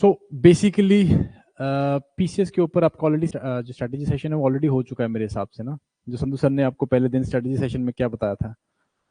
So basically PCS के ऊपर आपका ऑलरेडी जो स्ट्रेटेजी सेशन है वो ऑलरेडी हो चुका है मेरे हिसाब से ना। जो संधू सर ने आपको पहले दिन स्ट्रेटेजी सेशन में क्या बताया था,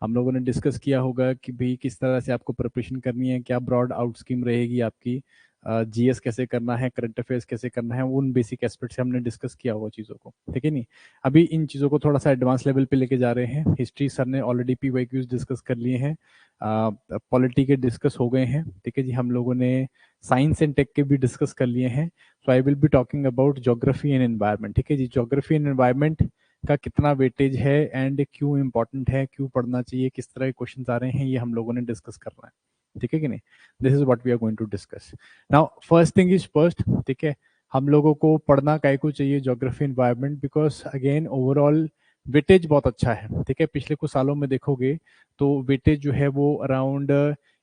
हम लोगों ने डिस्कस किया होगा कि भाई किस तरह से आपको प्रिपरेशन करनी है, क्या ब्रॉड आउट स्कीम रहेगी आपकी, जीएस कैसे करना है, करंट अफेयर्स कैसे करना है, उन बेसिक एस्पेक्ट से हमने डिस्कस किया होगा चीज़ों को, ठीक है नहीं। अभी इन चीज़ों को थोड़ा सा एडवांस लेवल पे लेके जा रहे हैं। हिस्ट्री सर ने ऑलरेडी पीवाईक्यूज डिस्कस कर लिए हैं, पॉलिटी के डिस्कस हो गए हैं, ठीक है जी। हम लोगों ने साइंस एंड टेक के भी डिस्कस कर लिए हैं। So I will be talking about geography and environment, ठीक है जी। ज्योग्राफी एंड एनवायरनमेंट का कितना वेटेज है एंड क्यों इंपॉर्टेंट है, क्यों पढ़ना चाहिए, किस तरह के क्वेश्चन आ रहे हैं, ये हम लोगों ने डिस्कस करना है, ठीक है कि नहीं। This is what we are going to discuss now. First thing is first, ठीक है। हम लोगों को पढ़ना काय को चाहिए geography environment, because again overall weightage बहुत अच्छा है, ठीक है। पिछले कुछ सालों में देखोगे तो वेटेज जो है वो अराउंड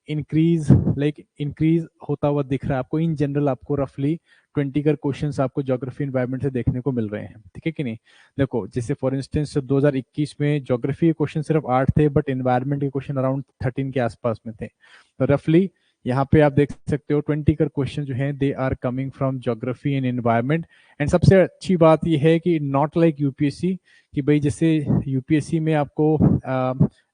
इंक्रीज होता हुआ दिख रहा है आपको। इन जनरल आपको रफली 20 का क्वेश्चंस आपको ज्योग्राफी एनवायरनमेंट से देखने को मिल रहे हैं, ठीक है कि नहीं। देखो जैसे फॉर इंस्टेंस 2021 में ज्योग्राफी के क्वेश्चन सिर्फ 8 थे, बट एनवायरनमेंट के क्वेश्चन अराउंड 13 के आसपास में थे। तो रफली यहाँ पे आप देख सकते हो 20 का क्वेश्चन जो है they are coming from geography and environment. And सबसे अच्छी बात ये है कि नॉट लाइक यूपीएससी, कि भाई जैसे यूपीएससी में आपको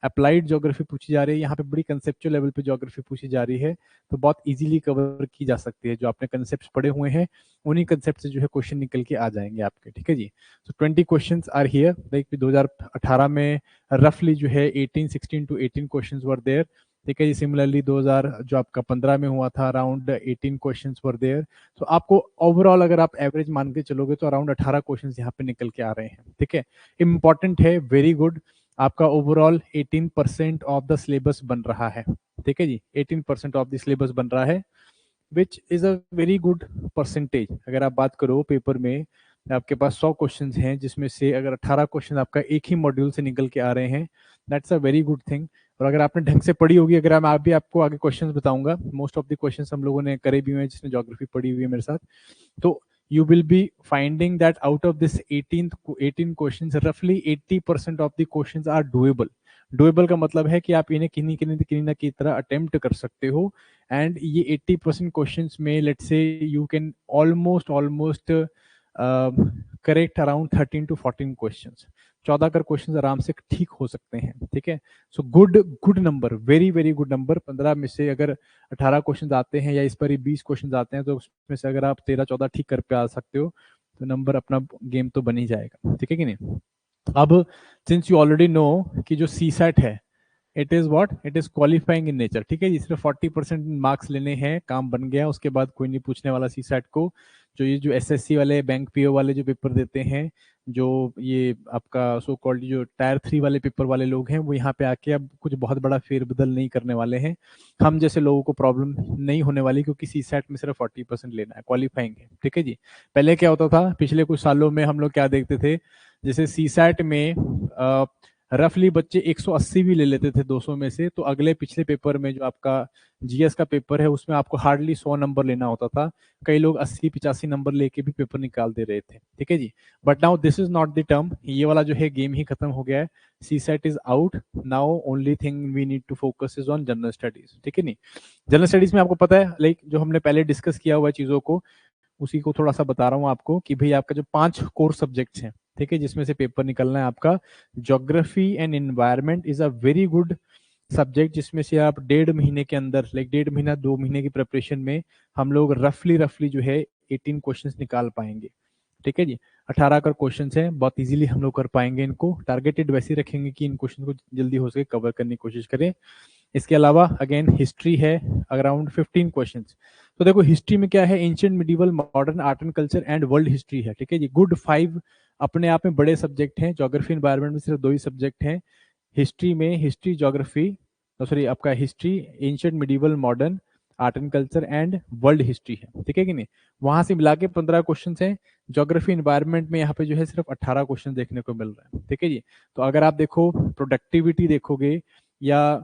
अप्लाइड ज्योग्राफी पूछी जा रही है, यहाँ पे बड़ी कंसेप्चुअल लेवल पे ज्योग्राफी पूछी जा रही है, तो बहुत इजीली कवर की जा सकती है। जो आपने कंसेप्ट पढ़े हुए हैं उन्हीं कंसेप्ट से जो है क्वेश्चन निकल के आ जाएंगे आपके, ठीक है जी। सो 20 क्वेश्चंस आर हियर, लाइक 2018 में रफली जो है 16 to 18 क्वेश्चंस वर देयर, ठीक है जी। सिमिलरली 2000 जो आपका 15 में हुआ था अराउंड 18 क्वेश्चंस वर देयर। तो आपको ओवरऑल अगर आप एवरेज मान के चलोगे तो अराउंड 18 क्वेश्चंस यहाँ पे निकल के आ रहे हैं, ठीक है। इंपॉर्टेंट है, वेरी गुड। आपका ओवरऑल 18% ऑफ द सिलेबस बन रहा है, ठीक है जी। 18% ऑफ द सिलेबस बन रहा है, which is a very good percentage. अगर आप बात करो पेपर में आपके पास 100 क्वेश्चन हैं, जिसमें से अगर 18 क्वेश्चन आपका एक ही मॉड्यूल से निकल के आ रहे हैं, that's a very good thing. और अगर आपने ढंग से पढ़ी होगी, अगर मैं आप भी आपको आगे क्वेश्चंस बताऊंगा, मोस्ट ऑफ द क्वेश्चंस हम लोगों ने करे भी हुए हैं जिसने ज्योग्राफी पढ़ी हुई है मेरे साथ, तो you will be finding that out of this 18 questions roughly 80% of the questions are doable। Doable का मतलब है कि आप इन्हें किन्हीं ना की तरह अटेम्प्ट कर सकते हो। एंड ये 80% क्वेश्चंस में let's say you can almost correct around 13 to 14 questions. 14 कर क्वेश्चंस आराम से ठीक हो सकते हैं, ठीक है। So good number, very very good number. 15 में से अगर 18 क्वेश्चंस आते हैं या इस पर ही 20 क्वेश्चंस आते हैं, तो उसमें से अगर आप 13-14 ठीक कर पे आ सकते हो तो नंबर अपना गेम तो बन ही जाएगा, ठीक है कि नहीं। अब सिंस यू ऑलरेडी नो कि जो सी सेट है it is what, it is qualifying in nature, ठीक है जी। सिर्फ 40% मार्क्स लेने हैं, काम बन गया, उसके बाद कोई नहीं पूछने वाला सी सेट को। जो एसएससी वाले बैंक पीओ वाले जो पेपर देते हैं, जो ये आपका सो कॉल्ड जो टायर 3 वाले पेपर वाले लोग हैं, वो यहाँ पे आके अब कुछ बहुत बड़ा फेरबदल नहीं करने वाले हैं। हम जैसे लोगों को प्रॉब्लम नहीं होने वाली, क्योंकि सी सेट में सिर्फ 40% लेना है, क्वालिफाइंग है, ठीक है जी। पहले क्या होता था, पिछले कुछ सालों में हम लोग क्या देखते थे, जैसे सी सेट में रफली बच्चे 180 भी ले लेते थे 200 में से, तो अगले पिछले पेपर में जो आपका जीएस का पेपर है उसमें आपको हार्डली 100 नंबर लेना होता था। कई लोग 80-85 नंबर लेके भी पेपर निकाल दे रहे थे, ठीक है जी। But now this is not the term, ये वाला जो है गेम ही खत्म हो गया है। CSAT is out now, only thing we need to focus is on general studies, ठीक है नहीं। जनरल स्टडीज में आपको पता है, लाइक जो हमने पहले डिस्कस किया हुआ चीजों को, उसी को थोड़ा सा बता रहा हूँ आपको कि भाई आपका जो 5 कोर सब्जेक्ट्स हैं, ठीक है, जिसमें से पेपर निकलना है आपका, geography and environment is a very good subject, जिसमें से आप 1.5 महीने के अंदर, लाइक 1.5 महीना 2 महीने की प्रिपरेशन में हम लोग रफली जो है 18 क्वेश्चंस निकाल पाएंगे, ठीक है जी। 18 का क्वेश्चन है, बहुत इजीली हम लोग कर पाएंगे इनको। टारगेटेड वैसे रखेंगे कि इन क्वेश्चन को जल्दी हो सके कवर करने की कोशिश करें। इसके अलावा अगेन हिस्ट्री है अराउंड 15 क्वेश्चंस। तो देखो हिस्ट्री में क्या है, ancient medieval modern art and culture and world history है, ठीक है जी। गुड 5 अपने आप में बड़े सब्जेक्ट हैं। ज्योग्राफी एनवायरनमेंट में सिर्फ 2 ही सब्जेक्ट हैं। हिस्ट्री में हिस्ट्री ज्योग्राफी, सॉरी आपका history ancient medieval modern art and culture and world history है, ठीक है कि नहीं। वहां से मिला के 15 क्वेश्चन हैं। ज्योग्राफी एनवायरनमेंट में यहाँ पे जो है सिर्फ 18 क्वेश्चन देखने को मिल रहा है, ठीक है जी। तो अगर आप देखो प्रोडक्टिविटी देखोगे या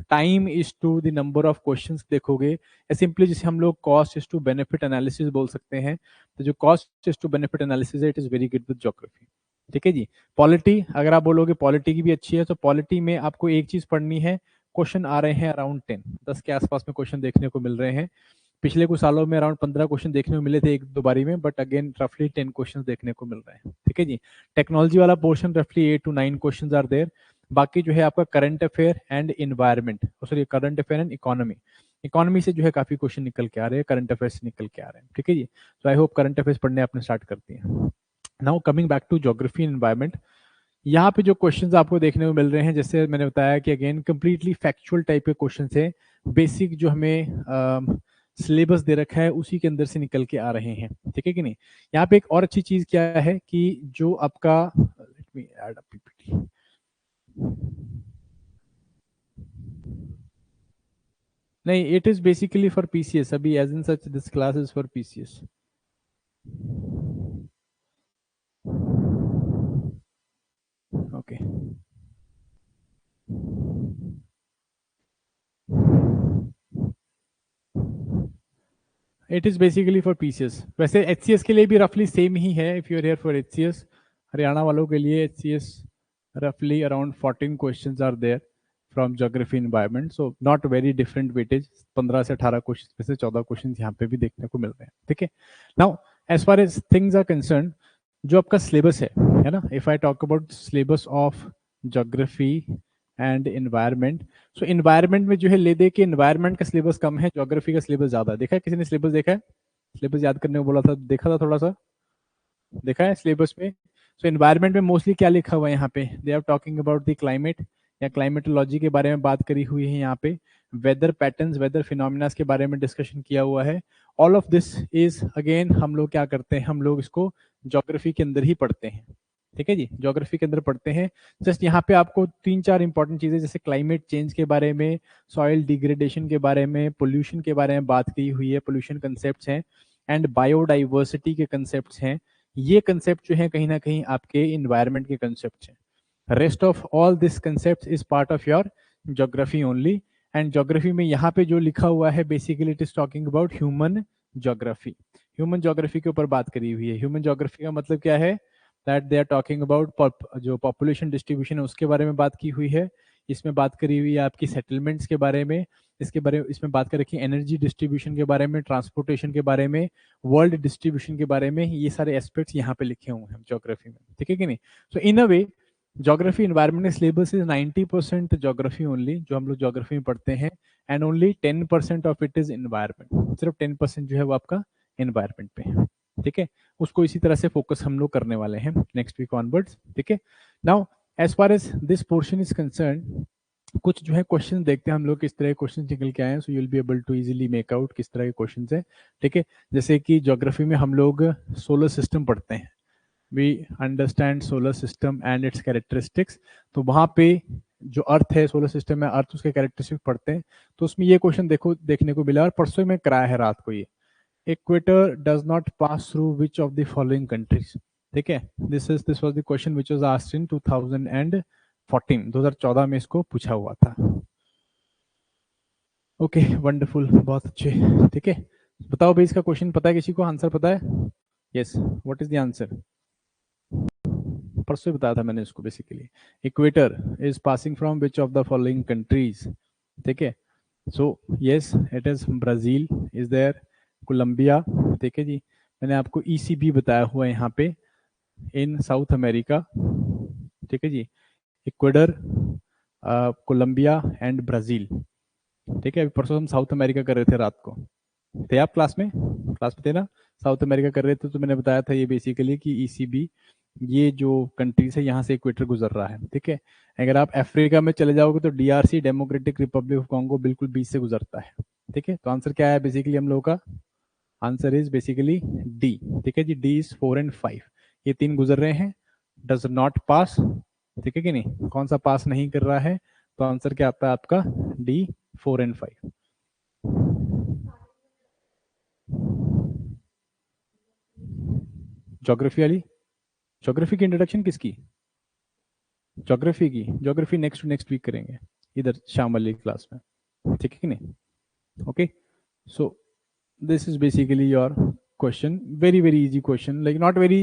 time is to the number of questions देखोगे, या सिंपली जिसे हम लोग cost is to benefit analysis बोल सकते हैं, तो जो cost is to benefit analysis है it is very good with geography, ठीक है जी। पॉलिटी, अगर आप बोलोगे पॉलिटी की भी अच्छी है, तो पॉलिटी में आपको एक चीज पढ़नी है, क्वेश्चन आ रहे हैं अराउंड 10 के आसपास में क्वेश्चन देखने को मिल रहे हैं। पिछले कुछ सालों में अराउंड 15 क्वेश्चन देखने को मिले थे एक दो बारी में, बट अगेन रफली 10 क्वेश्चन देखने को मिल रहे हैं। ठीक है जी। टेक्नोलॉजी वाला पोर्शन रफली 8 to 9 क्वेश्चन आर देयर। बाकी जो है आपका current affair and environment, sorry current affair and economy, economy से जो है काफी क्वेश्चन निकल के आ रहे हैं, करंट अफेयर से निकल के आ रहे हैं। ठीक है जी। तो आई होप करंट अफेयर्स पढ़ने आपने स्टार्ट कर दिए। Now coming back to geography and environment, यहाँ पे जो क्वेश्चंस आपको देखने को मिल रहे हैं, जैसे मैंने बताया कि अगेन कंप्लीटली फैक्चुअल टाइप के क्वेश्चंस है, बेसिक जो हमें सिलेबस दे रखा है उसी के अंदर से निकल के आ रहे हैं। ठीक है कि नहीं। यहाँ पे एक और अच्छी चीज क्या है कि जो आपका, let me add a PPT, नहीं it is basically for PCS, अभी as in such this class is for PCS. Okay, it is basically for PCS. वैसे एचसीएस के लिए भी रफली सेम ही है। If you are here for HCS, Haryana वालों के लिए एचसीएस रफली around 14 questions are there from geography environment, so not very different weightage. 15 से 18 क्वेश्चन में से 14 क्वेश्चन यहाँ पे भी देखने को मिल रहे हैं। ठीक है। Now as far as things are concerned, जो आपका सिलेबस है ना, if I talk about syllabus of geography and environment, so environment में जो है ले दे के इन्वायरमेंट का सिलेबस कम है, ज्योग्राफी का सिलेबस ज्यादा है। देखा है किसी ने सिलेबस देखा है? सिलेबस याद करने को बोला था, देखा था थोड़ा सा, देखा है सिलेबस में? सो इन्वायरमेंट में मोस्टली क्या लिखा हुआ है यहाँ पे, they are talking about the climate या क्लाइमेटोलॉजी के बारे में बात करी हुई है यहाँ पे, वेदर पैटर्न्स, वेदर फिनोमिनास के बारे में डिस्कशन किया हुआ है। All of this is again हम लोग क्या करते हैं, हम लोग इसको ज्योग्राफी के अंदर ही पढ़ते हैं। ठीक है जी, ज्योग्राफी के अंदर पढ़ते हैं। जस्ट यहाँ पे आपको 3-4 इंपॉर्टेंट चीजें, जैसे क्लाइमेट चेंज के बारे में, सॉइल डिग्रेडेशन के बारे में, पोल्यूशन के बारे में बात की हुई है, पोल्यूशन कंसेप्ट हैं, एंड बायोडाइवर्सिटी के कंसेप्ट हैं। ये कंसेप्ट जो है कहीं ना कहीं आपके इन्वायरमेंट के कंसेप्ट हैं। Rest of all this concept is part of your geography only. And geography में यहाँ पे जो लिखा हुआ है basically it is talking about human geography. Human geography के ऊपर बात करी हुई है। ह्यूमन ज्योग्राफी का मतलब क्या है, that they are talking about जो पॉपुलेशन डिस्ट्रीब्यूशन है उसके बारे में बात की हुई है। इसमें बात करी हुई है आपकी सेटलमेंट्स के बारे में, इसके बारे में इसमें बात कर रखी है एनर्जी डिस्ट्रीब्यूशन के बारे में, ट्रांसपोर्टेशन के बारे में, वर्ल्ड डिस्ट्रीब्यूशन के बारे में। ये सारे एस्पेक्ट्स यहाँ पे लिखे हुए हैं ज्योग्राफी में। ठीक है कि नहीं। So in a way geography environment syllabus is 90% geography only, जो हम लोग ज्योग्राफी में पढ़ते हैं, and only 10% of it is environment. सिर्फ 10% जो है वो आपका इन्वायरमेंट पे है। ठीक है, उसको इसी तरह से फोकस हम लोग करने वाले हैं नेक्स्ट वीक ऑनवर्ड्स। ठीक है। Now as far as this portion is concerned, कुछ जो है क्वेश्चन देखते हैं हम लोग किस तरह के क्वेश्चन निकल के आए हैं, so you will be able to easily make out किस तरह के क्वेश्चन है। ठीक है, जैसे कि ज्योग्राफी में हम लोग सोलर सिस्टम पढ़ते हैं, we understand solar system and its characteristics. तो वहां पे जो अर्थ है, सोलर सिस्टम में अर्थ, उसके कैरेक्टरिस्टिक्स पढ़ते हैं। तो उसमें ये क्वेश्चन देखो देखने को मिला, और परसों में कराया है रात को ये, equator does not pass through which of the following countries. ठीक है, this was the question which was asked in 2014 में इसको पूछा हुआ था। ओके वंडरफुल, बहुत अच्छे। ठीक है, बताओ भाई इसका क्वेश्चन पता है किसी को, आंसर पता है? Yes, what is the answer? परसों बताया था मैंने इसको, basically equator is passing from which of the following countries. ठीक है, so yes it is Brazil is there, Colombia. ठीक है जी, मैंने आपको ईसीबी बताया हुआ है यहाँ पे, इन साउथ अमेरिका। ठीक है जी, इक्वेडर, कोलंबिया एंड ब्राजील। ठीक है, अभी परसों हम साउथ अमेरिका कर रहे थे रात को, थे आप क्लास में? क्लास में थे ना? साउथ अमेरिका कर रहे थे, तो मैंने बताया था ये बेसिकली कि ईसीबी, ये जो कंट्रीज है यहाँ से इक्वेटर गुजर रहा है। ठीक है, अगर आप अफ्रीका में चले जाओगे तो DRC, democratic Republic of Congo, बिल्कुल बीच से गुजरता है। ठीक है, तो आंसर क्या है बेसिकली हम लोगों का? Answer is basically D. ठीक है जी, डी इज 4 and 5, ये 3 गुजर रहे हैं, डज नॉट पास। ठीक है कि नहीं, कौन सा पास नहीं कर रहा है? तो आंसर क्या आता है आपका? D, 4 and 5। ज्योग्राफी वाली, ज्योग्राफी की इंट्रोडक्शन किसकी? ज्योग्राफी की, ज्योग्राफी नेक्स्ट वीक करेंगे इधर शाम वाली क्लास में। ठीक है कि नहीं? Okay, so this is basically your question, very very easy question, like not very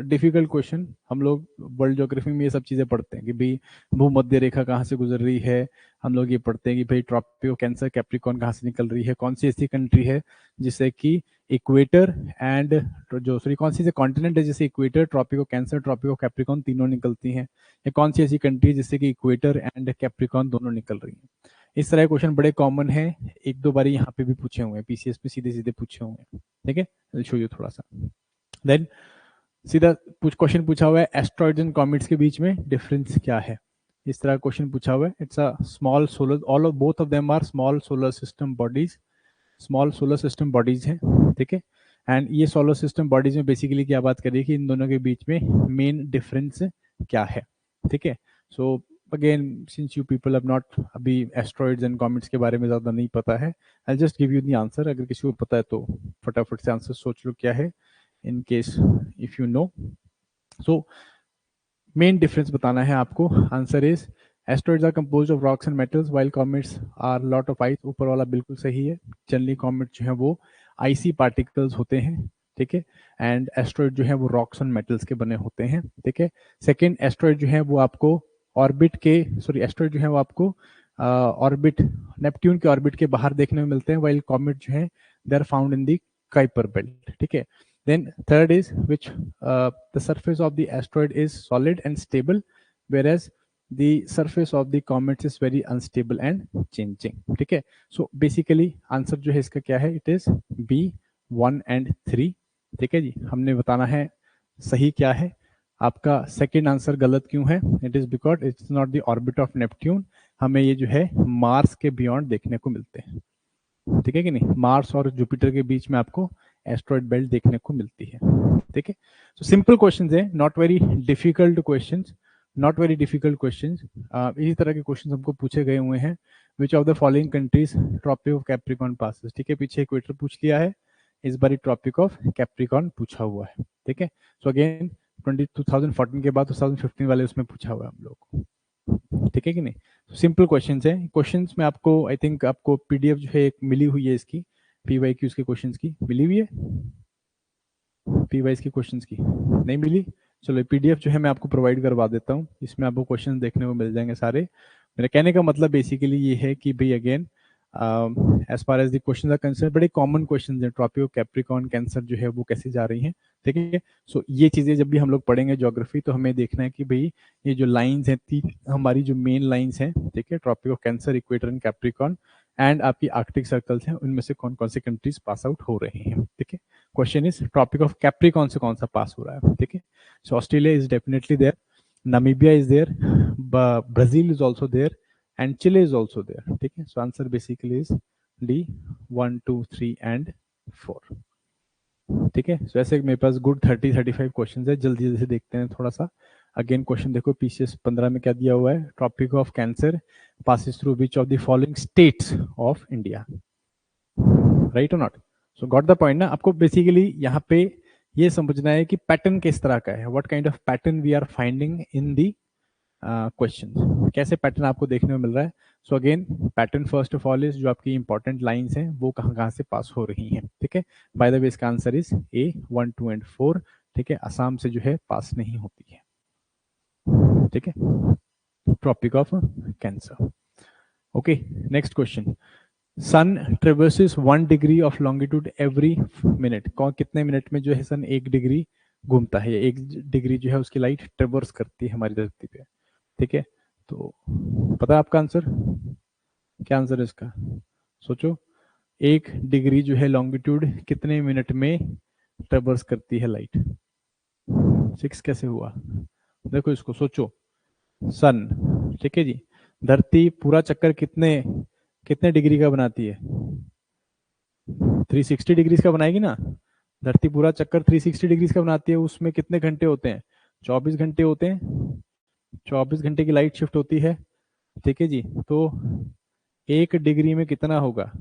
difficult question. हम लोग वर्ल्ड ज्योग्राफी में ये सब चीज़ें पढ़ते हैं कि भाई भूमध्य रेखा कहाँ से गुजर रही है, हम लोग ये पढ़ते हैं कि भाई ट्रॉपिक ऑफ कैंसर कैप्रिकॉर्न कहाँ से निकल रही है, कौन सी ऐसी कंट्री है जिससे कि इक्वेटर एंड जो सॉरी कौन सी कॉन्टिनेंट है जैसे equator, tropic of Cancer, tropic of Capricorn तीनों निकलती हैं, या कौन सी ऐसी कंट्री है जिससे कि इक्वेटर एंड कैप्रिकॉर्न दोनों निकल रही हैं। इस तरह के क्वेश्चन बड़े कॉमन है, एक दो बारी यहाँ पे भी पूछे हुए हैं, पीसीएस में सीधे सीधे पूछे हुए हैं। ठीक है, शो यू थोड़ा सा। देन सीधा क्वेश्चन पूछा हुआ है एस्ट्रॉइड्स एंड कॉमेट्स के बीच में डिफरेंस क्या है, इस तरह क्वेश्चन पूछा हुआ है। It's a small solar, all of both of them are small solar system bodies, small solar system bodies हैं। ठीक है, एंड ये सोलर सिस्टम बॉडीज में बेसिकली क्या बात करिए कि इन दोनों के बीच में मेन डिफरेंस क्या है। ठीक है, so again since you people have not अभी एस्ट्रॉइड्स एंड कॉमेट्स के बारे में ज़्यादा नहीं पता है, I just give you the answer, अगर किसी को पता है तो फटाफट से आंसर सोच लो क्या है, in case if you know. So main difference बताना है आपको, answer is asteroids are composed of rocks and metals while comets are lot of ice, ऊपर वाला बिल्कुल सही है, जनरली कॉमेट जो है वो आईसी पार्टिकल्स होते हैं। ठीक है, एंड एस्ट्रॉइड जो है वो रॉक्स एंड मेटल्स के बने होते हैं। ठीक है, सेकेंड एस्ट्रॉइड जो है वो आपको ऑर्बिट के, सॉरी एस्ट्रॉइड जो है वो आपको ऑर्बिट, नेपट्यून के ऑर्बिट के बाहर देखने में मिलते हैं, व्हाइल कॉमेट जो है they are found in the Kuiper belt. ठीक है, then third is which the surface of the asteroid is solid and stable, whereas the surface of the comet is very unstable and changing. ठीक है, so basically answer जो है इसका क्या है, it is B 1 and 3। ठीक है जी, हमने बताना है सही क्या है। आपका सेकेंड आंसर गलत क्यों है, it is because it's not the orbit of Neptune, हमें ये जो है मार्स के बियॉन्ड देखने को मिलते हैं। ठीक है कि नहीं, मार्स और जुपिटर के बीच में आपको एस्ट्रॉइड बेल्ट देखने को मिलती है। ठीक है, तो सिंपल क्वेश्चंस है, not very difficult questions, not very difficult questions. इसी तरह के क्वेश्चंस हमको पूछे गए हुए हैं, which of the following countries tropic of Capricorn passes. ठीक है, पीछे इक्वेटर पूछ लिया है, इस बार ट्रॉपिक ऑफ कैप्रिकॉर्न पूछा हुआ है। ठीक है, सो अगेन 2014 के बाद 2015 वाले उसमें पूछा हुआ है हम लोग को। ठीक है कि नहीं, सिंपल क्वेश्चंस है। क्वेश्चंस में आपको आई थिंक आपको पीडीएफ जो है एक मिली हुई है इसकी, पीवाईक्यूज के क्वेश्चंस की मिली हुई है, पीवाईज के क्वेश्चंस की नहीं मिली, चलो पीडीएफ जो है मैं आपको प्रोवाइड करवा देता हूँ, इसमें आपको क्वेश्चंस देखने को मिल जाएंगे सारे। मेरा कहने का मतलब बेसिकली ये है कि भाई again as far as the question are concerned, बड़े कॉमन क्वेश्चन है, ट्रॉपिक ऑफ कैप्रिकॉर्न कैंसर जो है वो कैसे जा रही हैं। ठीक है, सो ये चीजें जब भी हम लोग पढ़ेंगे ज्योग्राफी तो हमें देखना है कि भाई ये जो लाइंस हैं, हमारी जो मेन लाइंस हैं, ठीक है, tropic of Cancer, equator and Capricorn and आपकी आर्कटिक सर्कल्स हैं, उनमें से कौन कौन से कंट्रीज पास आउट हो रहे हैं। ठीक है, question is tropic of Capricorn से कौन सा पास हो रहा है। ठीक है, so Australia is definitely there, Namibia is there, Brazil is also there and Chile is also there. ठीक है, so answer basically is D 1 2 3 and 4। ठीक है, so ऐसे मेरे पास गुड 30-35 क्वेश्चंस है, जल्दी जल्दी से देखते हैं थोड़ा सा। अगेन क्वेश्चन देखो पीसीएस 15 में क्या दिया हुआ है, tropic of cancer passes through which of the following states of India, right और not. So got the point ना, आपको बेसिकली यहाँ पे ये समझना है कि पैटर्न किस तरह का है, what kind of pattern we are finding in the question, कैसे पैटर्न आपको देखने को मिल रहा है। So again pattern first of all is जो आपकी इंपॉर्टेंट लाइंस हैं वो कहाँ कहाँ से पास हो रही हैं। ठीक है, बाय द वे इसका आंसर इज ए 1 2 एंड 4। ठीक है, असम से जो है पास नहीं होती है। ठीक है, tropic of cancer. Okay, next question, sun traverses 1 degree of longitude every minute, कितने मिनट में जो है सन 1 डिग्री घूमता है, 1 डिग्री जो है उसकी लाइट ट्रेवर्स करती है हमारी धरती पे। ठीक है, तो पता है आपका आंसर, क्या आंसर है इसका, सोचो 1 डिग्री जो है लॉन्गिट्यूड कितने मिनट में ट्रेवर्स करती है लाइट। 6 कैसे हुआ, देखो इसको सोचो, सन, ठीक है जी, धरती पूरा चक्कर कितने कितने डिग्री का बनाती है, 360 डिग्री का बनाएगी ना, धरती पूरा चक्कर 360 डिग्री का बनाती है, उसमें कितने घंटे होते हैं, 24 घंटे होते हैं, 24 घंटे की लाइट शिफ्ट होती है। ठीक है जी, तो 1 डिग्री में कितना होगा,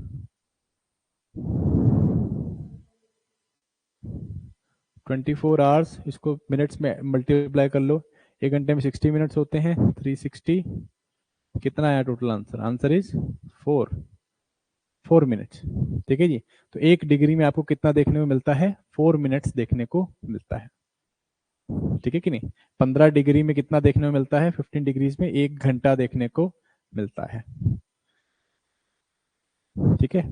24 आवर्स, इसको मिनट्स में मल्टीप्लाई कर लो, 1 घंटे में 60 मिनट्स होते हैं, 360 कितना आया total answer, answer is 4 4 minutes. ठीक है जी, तो 1 डिग्री में आपको कितना देखने को मिलता है? 4 मिनट्स देखने को मिलता है। ठीक है कि नहीं? 15 डिग्री में कितना देखने को मिलता है? 15 डिग्रीज में 1 घंटा देखने को मिलता है। ठीक है,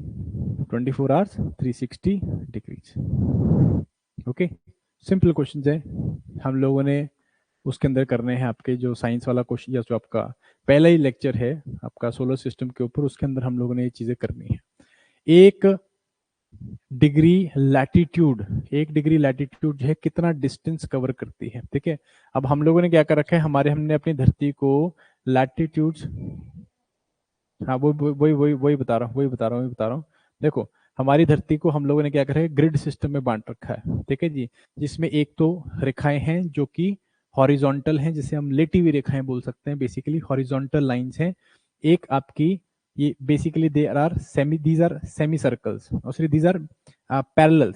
24 hours 360 degrees. Okay, simple question है, हम लोगों ने उसके अंदर करने हैं आपके जो साइंस वाला क्वेश्चन, या जो आपका पहला ही लेक्चर है आपका सोलर सिस्टम के ऊपर, उसके अंदर हम लोगों ने ये चीजें करनी है। 1 डिग्री लैटिट्यूड जो है कितना डिस्टेंस कवर करती है। ठीक है, अब हम लोगों ने क्या कर रखा है, हमने अपनी धरती को लैटिट्यूड्स, हाँ वही बता रहा हूँ। देखो, हमारी धरती को हम लोगों ने क्या करा है, ग्रिड सिस्टम में बांट रखा है। ठीक है जी, जिसमें एक तो रेखाएं हैं जो कि हॉरिजॉन्टल हैं, जिसे हम लेटी हुई रेखाएं बोल सकते हैं, बेसिकली हॉरिजॉन्टल लाइंस हैं। एक आपकी ये basically these are semi circles, और sorry these are parallel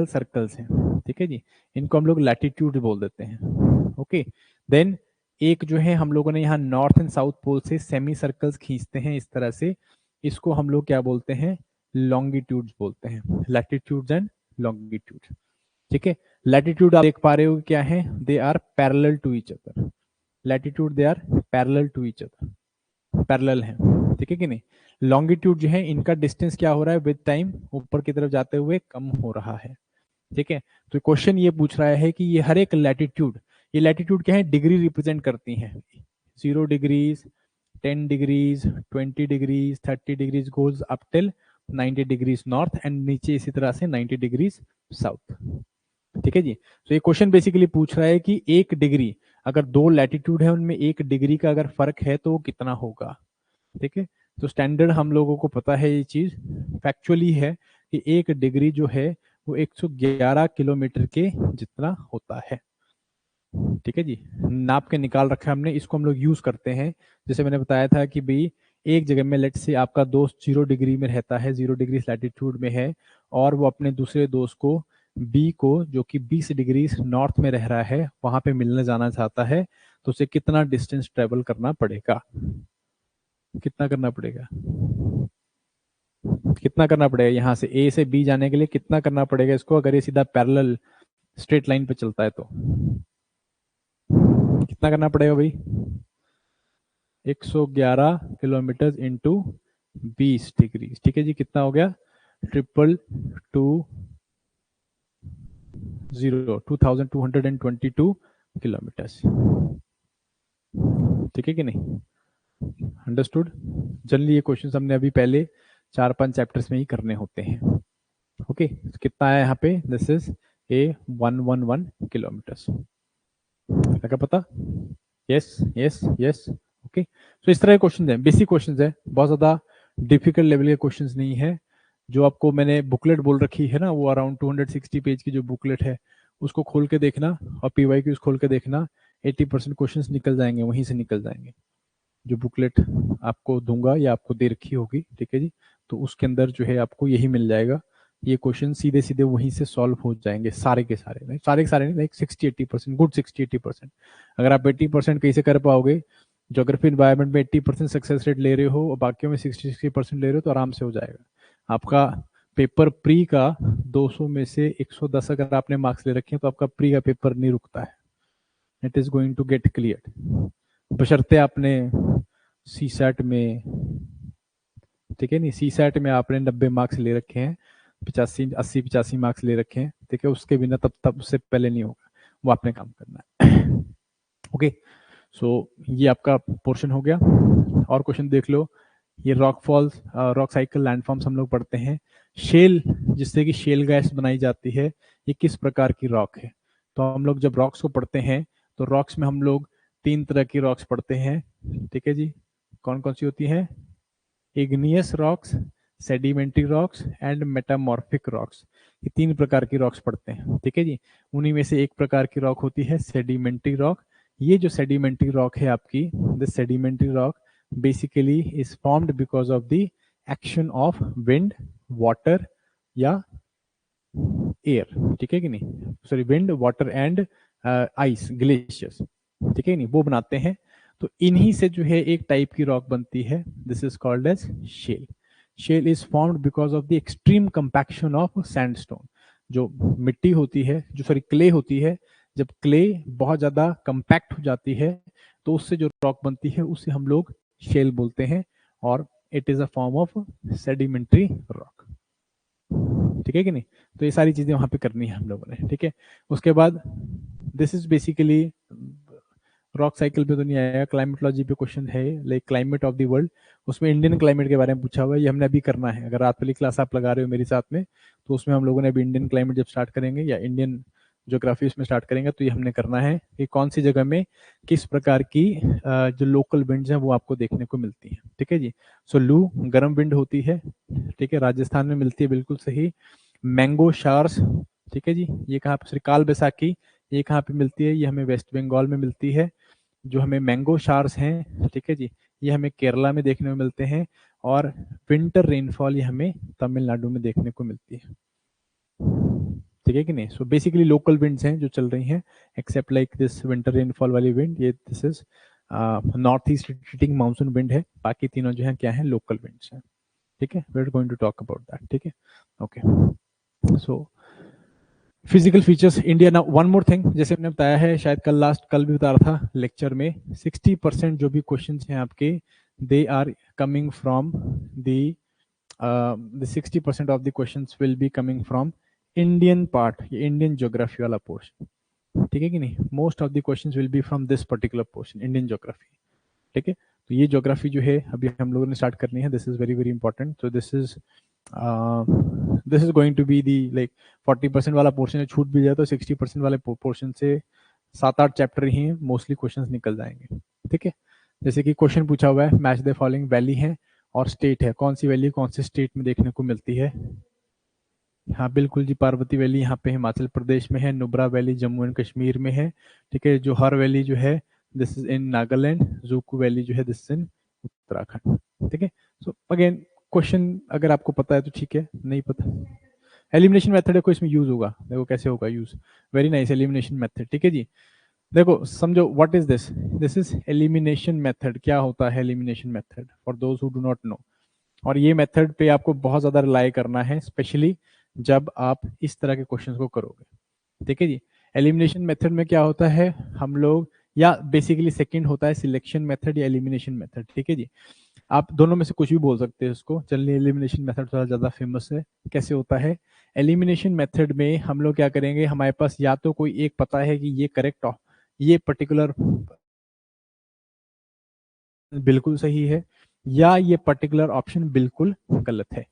circles हैं। ठीक है जी, इनको हम लोग लैटिट्यूड बोल देते हैं। ओके, देन एक जो है हम लोगों ने यहाँ नॉर्थ एंड साउथ पोल से सेमी सर्कल्स खींचते हैं इस तरह से, इसको हम लोग क्या बोलते हैं? लॉन्गिट्यूड्स बोलते हैं, लैटिट्यूड्स एंड लॉन्गिट्यूड। ठीक है, लैटिट्यूड आप देख पा रहे हो क्या है, they are parallel to each other. Latitude they are parallel to each other, parallel है। ठीक है कि नहीं? लॉन्गिट्यूड जो है इनका डिस्टेंस क्या हो रहा है, विद टाइम ऊपर की तरफ जाते हुए कम हो रहा है। ठीक है, तो क्वेश्चन ये पूछ रहा है कि ये हर एक लैटिट्यूड, ये लैटिट्यूड क्या है, डिग्री रिप्रेजेंट करती हैं। 0 degrees, 10 degrees, 20 degrees, 30 degrees goes up till 90 degrees north, and नीचे इसी तरह से 90 डिग्रीज साउथ। ठीक है जी, तो ये क्वेश्चन बेसिकली पूछ रहा है कि 1 डिग्री, अगर 2 लैटिट्यूड है उनमें 1 डिग्री का अगर फर्क है तो वो कितना होगा। ठीक है, तो स्टैंडर्ड हम लोगों को पता है, ये चीज फैक्चुअली है कि 1 डिग्री जो है वो 111 किलोमीटर के जितना होता है। ठीक है जी, नाप के निकाल रखा है हमने, इसको हम लोग यूज करते हैं। जैसे मैंने बताया था कि भाई एक जगह में लेट से आपका दोस्त 0 डिग्री में रहता है, 0 डिग्री लैटिट्यूड में है, और वो अपने दूसरे दोस्त को बी को, जो कि 20 डिग्री नॉर्थ में रह रहा है, वहां पे मिलने जाना चाहता है, तो उसे कितना डिस्टेंस ट्रेवल करना पड़ेगा? कितना करना पड़ेगा? कितना करना पड़ेगा यहाँ से ए से बी जाने के लिए? कितना करना पड़ेगा इसको, अगर ये सीधा पैरेलल स्ट्रेट लाइन पे चलता है तो? कितना करना पड़ेगा भाई? 111 किलोमीटर इंटू 20 डिग्री। ठीक है जी, कितना हो गया? 2222 किलोमीटर। ठीक है कि नहीं? अंडरस्टूड? जनरली ये क्वेश्चन हमने अभी पहले 4-5 चैप्टर्स में ही करने होते हैं। ओके, कितना है यहाँ पे? This is a 111 kilometre. लगा पता? Yes yes yes. ओके, तो इस तरह के क्वेश्चन है, बेसिक क्वेश्चन है, बहुत ज्यादा डिफिकल्ट लेवल के क्वेश्चन नहीं है। जो आपको मैंने बुकलेट बोल रखी है ना, वो अराउंड 260 पेज की जो बुकलेट है, उसको खोल के देखना, और पीवाई की खोल के देखना, 80% क्वेश्चंस निकल जाएंगे, वहीं से निकल जाएंगे। जो बुकलेट आपको दूंगा या आपको दे रखी होगी, ठीक है जी, तो उसके अंदर जो है आपको यही मिल जाएगा। ये क्वेश्चन सीधे सीधे वहीं से सॉल्व हो जाएंगे, सारे के सारे नहीं, सारे के सारे नहीं, लाइक 60-80%, गुड 60-80%। अगर आप 80% कैसे कर पाओगे, ज्योग्राफी एनवायरनमेंट में 80% सक्सेस रेट ले रहे हो और बाकियों में 60% ले रहे हो, तो आराम से हो जाएगा आपका। पेपर प्री का 200 में से 110 अगर आपने मार्क्स ले रखे हैं, तो आपका प्री का पेपर नहीं रुकता है, it is going to get clear, बशर्ते आपने सी सैट में, ठीक है नहीं, सी सैट में आपने 90 मार्क्स ले रखे हैं, 85 मार्क्स ले रखे हैं, ठीक है, उसके बिना तब उससे पहले नहीं होगा, वो आपने काम करना है। ओके, सो ये आपका पोर्शन हो गया। और क्वेश्चन देख लो, ये rock falls, rock cycle, landforms हम लोग पढ़ते हैं। शेल, जिससे कि शेल गैस बनाई जाती है, ये किस प्रकार की रॉक है? तो हम लोग जब रॉक्स को पढ़ते हैं, तो रॉक्स में हम लोग 3 तरह की रॉक्स पढ़ते हैं। ठीक है जी, कौन कौन सी होती है? Igneous rocks, sedimentary rocks and metamorphic rocks. ये 3 प्रकार की रॉक्स पढ़ते हैं। ठीक है जी, उन्हीं में से एक प्रकार की रॉक होती है सेडिमेंट्री रॉक। ये जो सेडिमेंट्री रॉक है आपकी, the sedimentary rock basically is formed because of the action of wind, water या एयर। ठीक है कि नहीं, sorry, wind, water and ice, glaciers. ठीक है नहीं, वो बनाते हैं। तो इन्हीं से जो है एक टाइप की रॉक बनती है, this is called as shale. Shale is formed because of the extreme compaction of sandstone. जो मिट्टी होती है, जो सॉरी क्ले होती है, जब क्ले बहुत ज्यादा कंपैक्ट हो जाती है तो उससे जो रॉक बनती है उसे हम लोग शेल बोलते हैं, और it is a form of sedimentary rock. ठीक है कि नहीं? तो ये सारी चीजें वहां पे करनी है हम लोगों ने। ठीक है, उसके बाद this is basically rock cycle पे तो नहीं आया, क्लाइमेटोलॉजी पे क्वेश्चन है, like climate of the world, उसमें इंडियन क्लाइमेट के बारे में पूछा हुआ है, ये हमने अभी करना है। अगर रात वाली क्लास आप लगा रहे हो मेरे साथ में, तो उसमें हम लोगों ने अभी इंडियन क्लाइमेट जब स्टार्ट करेंगे या इंडियन ज्योग्राफी उसमें स्टार्ट करेंगे, तो ये हमने करना है कि कौन सी जगह में किस प्रकार की जो लोकल विंड्स हैं वो आपको देखने को मिलती है। ठीक है जी। सो लू गर्म विंड होती है, ठीक है, राजस्थान में मिलती है, बिल्कुल सही। मैंगो शार्स, ठीक है जी, ये कहाँ पे, काल बैसाखी, ये कहाँ पे मिलती है? ये हमें वेस्ट बंगाल में मिलती है। जो हमें मैंगो शार्स हैं, ठीक है जी, ये हमें केरला में देखने को मिलते हैं, और विंटर रेनफॉल ये हमें तमिलनाडु में देखने को मिलती है। ठीक है कि नहीं? सो बेसिकली लोकल विंड्स हैं जो चल रही हैं, except like this winter rainfall वाली विंड, ये this is north east retreating monsoon wind है। बाकी तीनों जो है क्या है? लोकल विंड्स हैं। ठीक है, we are going to talk about that. ठीक है, okay. So physical features India. ना वन मोर थिंग, जैसे हमने बताया है, शायद कल भी बता रहा था लेक्चर में, 60% जो भी क्वेश्चन हैं आपके, they are coming from the 60% of the questions will be coming from Indian part, ये इंडियन ज्योग्राफी वाला पोर्शन। ठीक है कि नहीं? Most of the questions will be from this particular portion, Indian geography. ठीक है, तो ये ज्योग्राफी जो है अभी हम लोगों ने स्टार्ट करनी है, this is very very important. तो this is going to be the like 40% वाला पोर्शन छूट भी जाए तो 60% वाले पोर्शन से 7-8 चैप्टर ही मोस्टली क्वेश्चंस निकल जाएंगे। ठीक है, जैसे कि क्वेश्चन पूछा हुआ है, मैच द फॉलोइंग वैली है और स्टेट है, कौन सी वैली कौन से स्टेट में देखने को मिलती है? हाँ बिल्कुल जी, पार्वती वैली यहाँ पे हिमाचल प्रदेश में है, नुब्रा वैली जम्मू एंड कश्मीर में है। ठीक है, जोहर वैली जो है this is in Nagaland, Dzukou valley जो है दिस इज इन उत्तराखंड। ठीक है, सो अगेन क्वेश्चन अगर आपको पता है तो ठीक है, नहीं पता एलिमिनेशन मेथड है, कोई इसमें यूज होगा, देखो कैसे होगा use. Very nice, elimination method. ठीक है जी, देखो समझो what is this, this is elimination method. क्या होता है elimination method for those who do not know? और ये मेथड पे आपको बहुत ज्यादा रिलाई करना है, स्पेशली जब आप इस तरह के क्वेश्चंस को करोगे। ठीक है जी, एलिमिनेशन मेथड में क्या होता है, हम लोग, या बेसिकली सेकंड होता है सिलेक्शन मेथड या एलिमिनेशन मेथड। ठीक है जी, आप दोनों में से कुछ भी बोल सकते हैं उसको, चलिए एलिमिनेशन मेथड थोड़ा ज्यादा फेमस है। कैसे होता है एलिमिनेशन मेथड में? हम लोग क्या करेंगे, हमारे पास या तो कोई एक पता है कि ये करेक्ट, ये पर्टिकुलर बिल्कुल सही है, या ये पर्टिकुलर ऑप्शन बिल्कुल गलत है,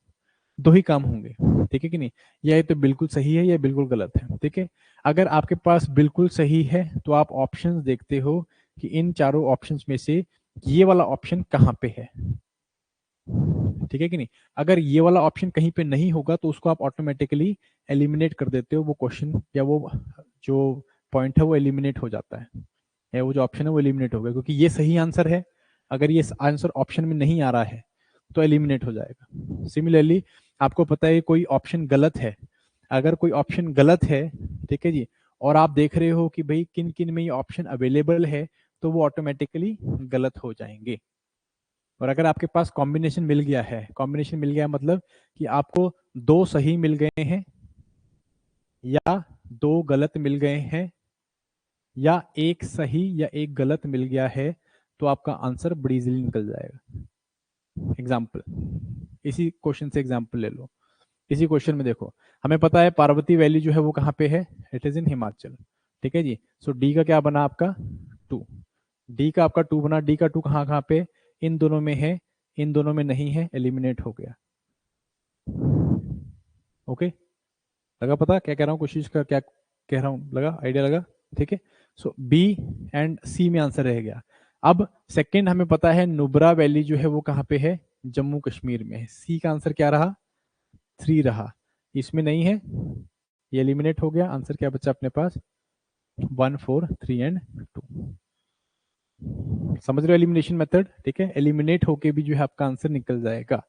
दो ही काम होंगे। ठीक है कि नहीं? या ये तो बिल्कुल सही है या बिल्कुल गलत है। ठीक है, अगर आपके पास बिल्कुल सही है तो आप ऑप्शंस देखते हो कि इन चारों ऑप्शंस में से ये वाला ऑप्शन कहाँ पे है। ठीक है कि नहीं? अगर ये वाला ऑप्शन कहीं पे नहीं होगा तो उसको आप ऑटोमेटिकली एलिमिनेट कर देते हो, वो क्वेश्चन या वो जो पॉइंट है वो एलिमिनेट हो जाता है, या वो जो ऑप्शन है वो एलिमिनेट हो गया, क्योंकि ये सही आंसर है। अगर ये आंसर ऑप्शन में नहीं आ रहा है तो एलिमिनेट हो जाएगा। सिमिलरली आपको पता है कोई ऑप्शन गलत है, अगर कोई ऑप्शन गलत है, ठीक है जी, और आप देख रहे हो कि भाई किन किन में ये ऑप्शन अवेलेबल है, तो वो ऑटोमेटिकली गलत हो जाएंगे। और अगर आपके पास कॉम्बिनेशन मिल गया है, कॉम्बिनेशन मिल गया मतलब कि आपको दो सही मिल गए हैं या दो गलत मिल गए हैं या एक सही या एक गलत मिल गया है, तो आपका आंसर बड़ी इजीली निकल जाएगा। एग्जाम्पल, इसी क्वेश्चन से एग्जाम्पल ले लो। इसी क्वेश्चन में देखो, हमें पता है पार्वती वैली जो है वो कहाँ पे है, इट इज इन हिमाचल। ठीक है जी, सो डी का क्या बना आपका 2, डी का आपका 2 बना, डी का 2 कहाँ कहाँ पे? इन दोनों में है, इन दोनों में नहीं है, एलिमिनेट हो गया। ओके, लगा पता क्या कह रहा हूँ, कोशिश कर क्या कह रहा हूँ, लगा आइडिया लगा? ठीक है, सो बी एंड सी में आंसर रह गया। अब सेकंड हमें पता है नुब्रा वैली जो है वो कहाँ पे है, जम्मू कश्मीर में है। सी का आंसर क्या रहा? 3 रहा, इसमें नहीं है, ये एलिमिनेट हो गया। आंसर क्या बचा अपने पास? 1, 4, 3 एंड 2। समझ रहे हो एलिमिनेशन मेथड? ठीक है, एलिमिनेट होके भी जो है आपका आंसर निकल जाएगा।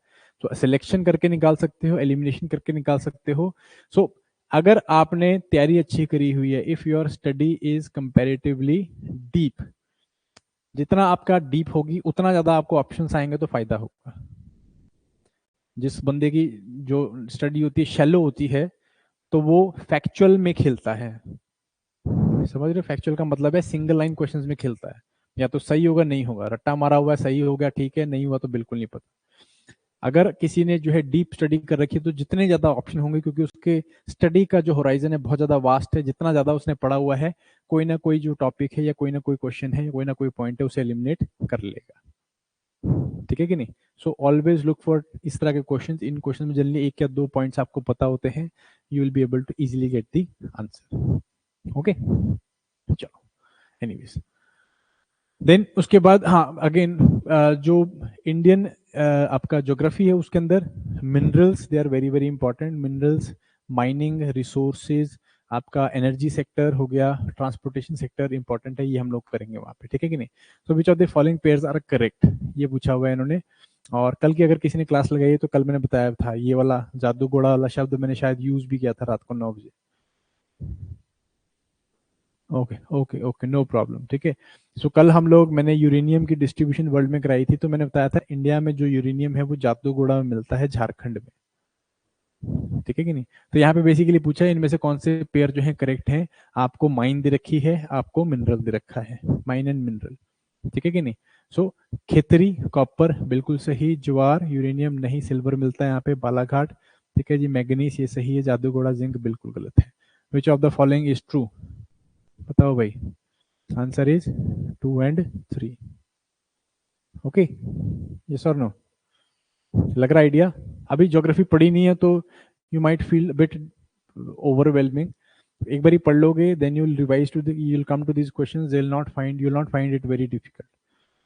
तो सिलेक्शन करके निकाल सकते हो, एलिमिनेशन करके निकाल सकते हो। सो अगर आपने तैयारी अच्छी करी हुई है, if your study is comparatively deep, जितना आपका डीप होगी उतना ज्यादा आपको ऑप्शंस आएंगे तो फायदा होगा। जिस बंदे की जो स्टडी होती है शैलो होती है तो वो फैक्चुअल में खेलता है। समझ रहे हो? फैक्चुअल का मतलब है सिंगल लाइन क्वेश्चंस में खेलता है, या तो सही होगा नहीं होगा, रट्टा मारा हुआ है, सही हो गया ठीक है, नहीं हुआ तो बिल्कुल नहीं पता। अगर किसी ने जो है डीप स्टडी कर रखी है तो जितने ज्यादा ऑप्शन होंगे, क्योंकि उसके स्टडी का जो होराइजन है बहुत ज्यादा वास्ट है, जितना ज्यादा उसने पढ़ा हुआ है कोई ना कोई जो टॉपिक है या कोई ना कोई क्वेश्चन है या कोई ना कोई पॉइंट है उसे एलिमिनेट कर लेगा। ठीक है कि नहीं? सो ऑलवेज लुक फॉर इस तरह के क्वेश्चंस। इन क्वेश्चन में जल्दी एक या दो पॉइंट्स आपको पता होते हैं, you will be able to easily get the answer. Okay, चलो, एनीवेज। देन उसके बाद हाँ अगेन जो इंडियन आपका ज्योग्राफी है उसके अंदर minerals they are very very important. Minerals, mining, resources, आपका एनर्जी सेक्टर हो गया, ट्रांसपोर्टेशन सेक्टर इंपॉर्टेंट है, ये हम लोग करेंगे वहाँ पे। ठीक है कि नहीं? So which of the following pairs are correct, ये पूछा हुआ है इन्होंने। और कल की अगर किसी ने क्लास लगाई है तो कल मैंने बताया था ये वाला जादू घोड़ा वाला शब्द मैंने शायद यूज भी किया था रात को 9 बजे। Okay okay okay, no problem. ठीक है, सो कल हम लोग मैंने यूरेनियम की डिस्ट्रीब्यूशन वर्ल्ड में कराई थी, तो मैंने बताया था इंडिया में जो यूरेनियम है वो जादूगोड़ा में मिलता है, झारखंड में। ठीक है कि नहीं? तो यहाँ पे बेसिकली पूछा है इनमें से कौन से पेयर जो है करेक्ट हैं। आपको माइन दे रखी है, आपको मिनरल दे रखा है, माइन एंड मिनरल। ठीक है कि नहीं? सो खेतरी कॉपर बिल्कुल सही, ज्वार यूरेनियम नहीं, सिल्वर मिलता है यहाँ पे बालाघाट। ठीक है जी, मैग्नीज ये सही है, जादूगोड़ा जिंक बिल्कुल गलत है। Which of the following is true? बताओ भाई। Answer is 2 and 3। Okay, yes और नो? लग रहा आइडिया? अभी ज्योग्राफी पढ़ी नहीं है तो you might feel bit overwhelming. एक बार ही पढ़ लोगे then you will revise to you will come to this questions, they will not find, you will not find it very difficult,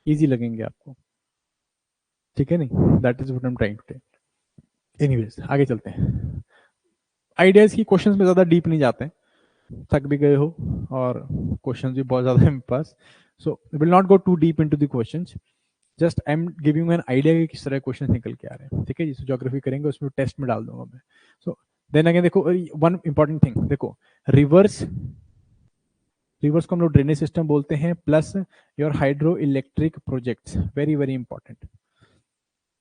easy लगेंगे आपको। ठीक है नहीं? That is what I am trying to tell. Anyways आगे चलते हैं। Ideas की questions में ज्यादा डीप नहीं जाते हैं, थक भी गए हो और क्वेश्चंस भी बहुत ज्यादा है मेरे पास, so will not go too deep into the questions. Just I am giving an idea कि किस तरह क्वेश्चन निकल के आ रहे हैं। ठीक है, जिस ज्योग्राफी करेंगे उसमें टेस्ट में डाल दूंगा मैं। सो देन अगेन देखो वन इंपॉर्टेंट थिंग, देखो रिवर्स, रिवर्स को हम लोग ड्रेनेज सिस्टम बोलते हैं, plus your hydro electric projects, very very important,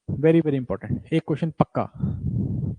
very very important. एक क्वेश्चन पक्का,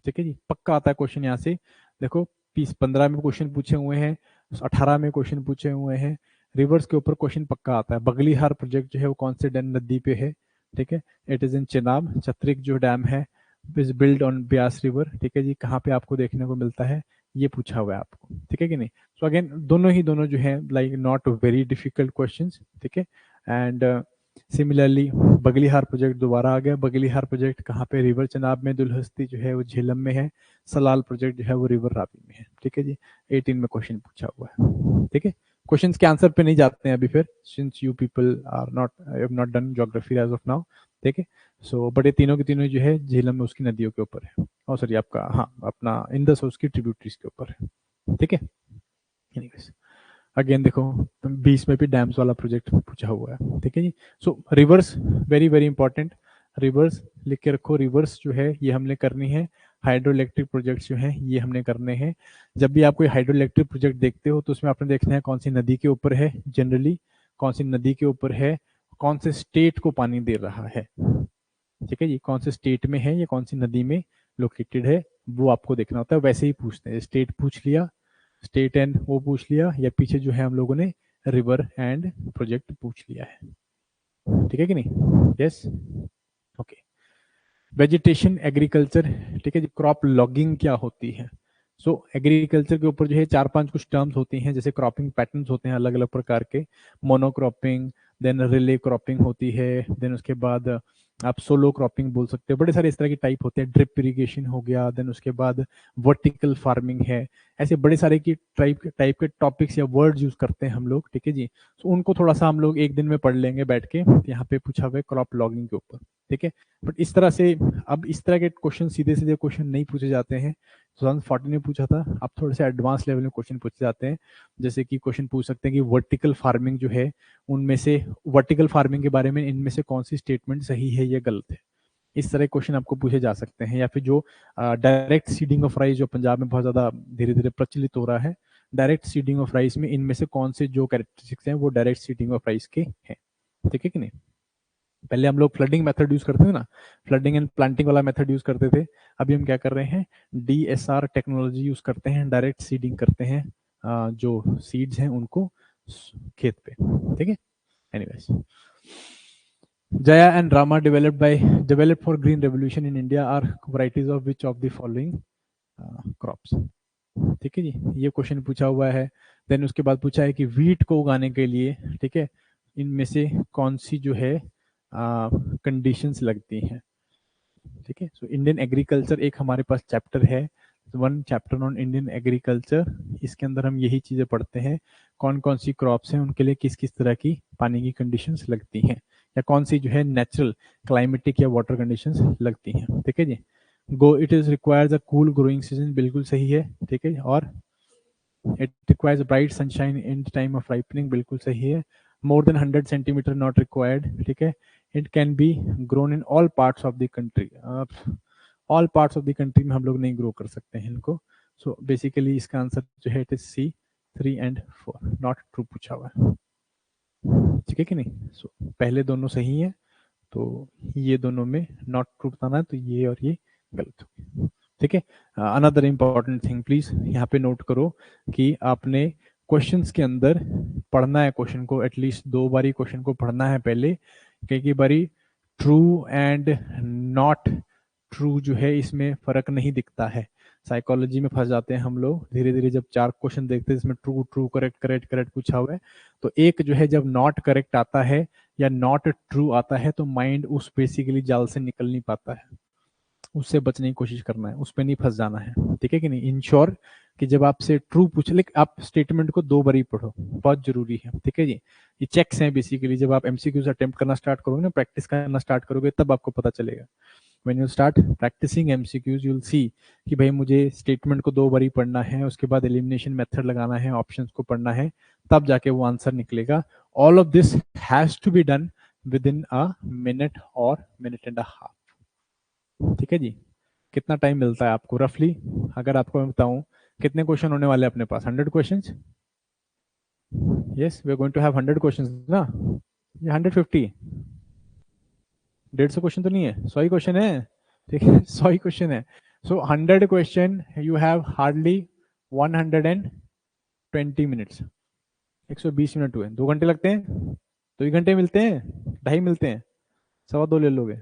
ठीक है जी, पक्का आता है क्वेश्चन यहाँ से। देखो 15 में क्वेश्चन पूछे हुए हैं, 18 में क्वेश्चन पूछे हुए हैं, रिवर्स के ऊपर क्वेश्चन पक्का आता है। बगलीहार प्रोजेक्ट जो है वो कौन से डैम नदी पे है? ठीक है, इट इज इन चेनाब। चत्रिक जो डैम है is build on Beas river. ठीक है जी, कहाँ पे आपको देखने को मिलता है? ये पूछा हुआ है आपको। ठीक है कि नहीं? सो अगेन दोनों जो है like not very difficult question. ठीक है, एंड सिमिलरली बगलीहार प्रोजेक्ट दोबारा आ गया। बगलीहार प्रोजेक्ट कहाँ पे? रिवर चेनाब में। दुलहस्ती जो है वो झेलम में है। सलाल प्रोजेक्ट जो है वो रिवर रावी में है। ठीक है जी, 18 में क्वेश्चन पूछा हुआ है। ठीक है, क्वेश्चंस के आंसर पे नहीं जाते हैं अभी फिर, since you people are not have not done geography as of now. ठीक है, सो बट ये तीनों के तीनों जो है झेलम में उसकी नदियों के ऊपर है, और सॉरी आपका हाँ अपना इंदस उसकी ट्रिब्यूटरीज के ऊपर है। ठीक है, एनीवेज अगेन देखो 20 में भी डैम्स वाला प्रोजेक्ट पूछा हुआ है। ठीक है जी, so rivers very very important, rivers लिख के रखो। रिवर्स जो है ये हमने करनी है, हाइड्रो इलेक्ट्रिक प्रोजेक्ट्स जो हैं ये हमने करने हैं। जब भी आप कोई हाइड्रो इलेक्ट्रिक प्रोजेक्ट देखते हो तो उसमें आपने देखना है कौन सी नदी के ऊपर है, जनरली कौन सी नदी के ऊपर है, कौन से स्टेट को पानी दे रहा है। ठीक है जी, कौन से स्टेट में है या कौन सी नदी में लोकेटेड है वो आपको देखना होता है। वैसे ही पूछते हैं, स्टेट पूछ लिया, स्टेट एंड वो पूछ लिया, या पीछे जो है हम लोगों ने रिवर एंड प्रोजेक्ट पूछ लिया है। ठीक है कि नहीं? Yes, okay. वेजिटेशन एग्रीकल्चर, ठीक है जी, क्रॉप लॉगिंग क्या होती है? सो एग्रीकल्चर के ऊपर जो है 4-5 कुछ टर्म्स होती हैं, जैसे क्रॉपिंग पैटर्न्स होते हैं अलग अलग प्रकार के, मोनोक्रॉपिंग, देन रिले क्रॉपिंग होती है, देन उसके बाद आप सोलो क्रॉपिंग बोल सकते हो, बड़े सारे इस तरह की टाइप होते हैं, ड्रिप इरिगेशन हो गया, देन उसके बाद वर्टिकल फार्मिंग है। ऐसे बड़े सारे की टाइप के टॉपिक्स या वर्ड्स यूज करते हैं हम लोग। ठीक है जी, तो उनको थोड़ा सा हम लोग एक दिन में पढ़ लेंगे बैठ के, यहाँ पे पूछा हुआ है क्रॉप लॉगिंग के ऊपर। ठीक है, बट इस तरह से अब इस तरह के क्वेश्चन सीधे सीधे क्वेश्चन नहीं पूछे जाते हैं। 2014 में पूछा था, अब थोड़े से एडवांस लेवल में क्वेश्चन पूछे जाते हैं, जैसे कि क्वेश्चन पूछ सकते हैं कि वर्टिकल फार्मिंग जो है उनमें से, वर्टिकल फार्मिंग के बारे में इनमें से कौन सी स्टेटमेंट सही है या गलत है। इस तरह क्वेश्चन आपको पूछे जा सकते हैं। या फिर जो डायरेक्ट सीडिंग ऑफ राइस जो पंजाब में बहुत ज्यादा धीरे धीरे प्रचलित हो रहा है, डायरेक्ट सीडिंग ऑफ राइस में इनमें से कौन से जो कैरेक्टरिस्टिक्स हैं वो डायरेक्ट सीडिंग ऑफ राइस के हैं। ठीक है कि नहीं। पहले हम लोग फ्लडिंग मेथड यूज करते थे ना, फ्लडिंग एंड प्लांटिंग वाला मेथड यूज करते थे। अभी हम क्या कर रहे हैं, DSR टेक्नोलॉजी यूज करते हैं, डायरेक्ट सीडिंग करते हैं जो सीड्स हैं उनको खेत पे। ठीक है। Anyways, Jaya and Rama developed for green revolution in India are varieties of which of the following crops। ठीक है जी, ये क्वेश्चन पूछा हुआ है। देन उसके बाद पूछा है कि वीट को उगाने के लिए, ठीक है, इनमें से कौन सी जो है कंडीशंस लगती हैं। ठीक है। सो इंडियन एग्रीकल्चर एक हमारे पास चैप्टर है, one chapter on Indian agriculture. इसके अंदर हम यही चीजें पढ़ते हैं, कौन कौन सी क्रॉप्स हैं, उनके लिए किस किस तरह की पानी की कंडीशंस लगती हैं, या कौन सी जो है नेचुरल क्लाइमेटिक या वाटर कंडीशंस लगती हैं। ठीक है जी। Go it is requires a cool growing season, बिल्कुल सही है। ठीक है। और it requires bright sunshine in time of ripening, बिल्कुल सही है। More than 100 centimetre not required. ठीक है। It can be grown in all parts of the country. All parts of the country में हम लोग नहीं ग्रो कर सकते हैं इनको। सो बेसिकली इसका आंसर जो है it is C 3 and 4 not true पूछा हुआ है। ठीक है कि नहीं। सो पहले दोनों सही है, तो ये दोनों में नॉट ट्रू बताना है, तो ये और ये गलत हो गया। ठीक है। अनदर इंपॉर्टेंट थिंग प्लीज यहाँ पे नोट करो कि आपने क्वेश्चंस के अंदर पढ़ना है क्वेश्चन को, एटलीस्ट 2 बारी क्वेश्चन को पढ़ना है पहले। कई बारी ट्रू एंड नॉट ट्रू जो है इसमें फर्क नहीं दिखता है, साइकोलॉजी में फंस जाते हैं हम लोग। धीरे धीरे जब 4 क्वेश्चन देखते हैं इसमें true true correct correct correct पूछा हुआ है, तो एक जो है जब नॉट करेक्ट आता है या नॉट ट्रू आता है तो माइंड उस बेसिकली जाल से निकल नहीं पाता है, उससे बचने की कोशिश करना है, उस पर नहीं फंस जाना है। ठीक है कि नहीं। इंश्योर कि जब आपसे ट्रू पूछ ले, आप स्टेटमेंट को 2 बार ही पढ़ो, बहुत जरूरी है। ठीक है जी। ये चेक्स हैं बेसिकली, जब आप MCQs अटेम्प्ट करना स्टार्ट करोगे ना, प्रैक्टिस करना स्टार्ट करोगे, तब आपको पता चलेगा। When you start practicing MCQs, you'll see कि भाई मुझे स्टेटमेंट को 2 बार ही पढ़ना है, उसके बाद एलिमिनेशन मेथड लगाना है, ऑप्शंस को पढ़ना है, तब जाके वो आंसर निकलेगा। All of this has to be done within a minute और मिनट एंड अ हाफ। ठीक है जी। कितना टाइम मिलता है आपको रफली, अगर आपको मैं बताऊं कितने क्वेश्चन होने वाले अपने पास? 100 questions. Yes, we are going to have 100 questions ना, ये 150, 150 क्वेश्चन तो नहीं है, 100 ही क्वेश्चन है। ठीक है, 100 ही क्वेश्चन है। सो 100 question you have hardly 120 minutes, 120 minute हुए, 2 घंटे लगते हैं, 2 ही घंटे मिलते हैं, 2.5 मिलते हैं, 2.25 ले लोगे,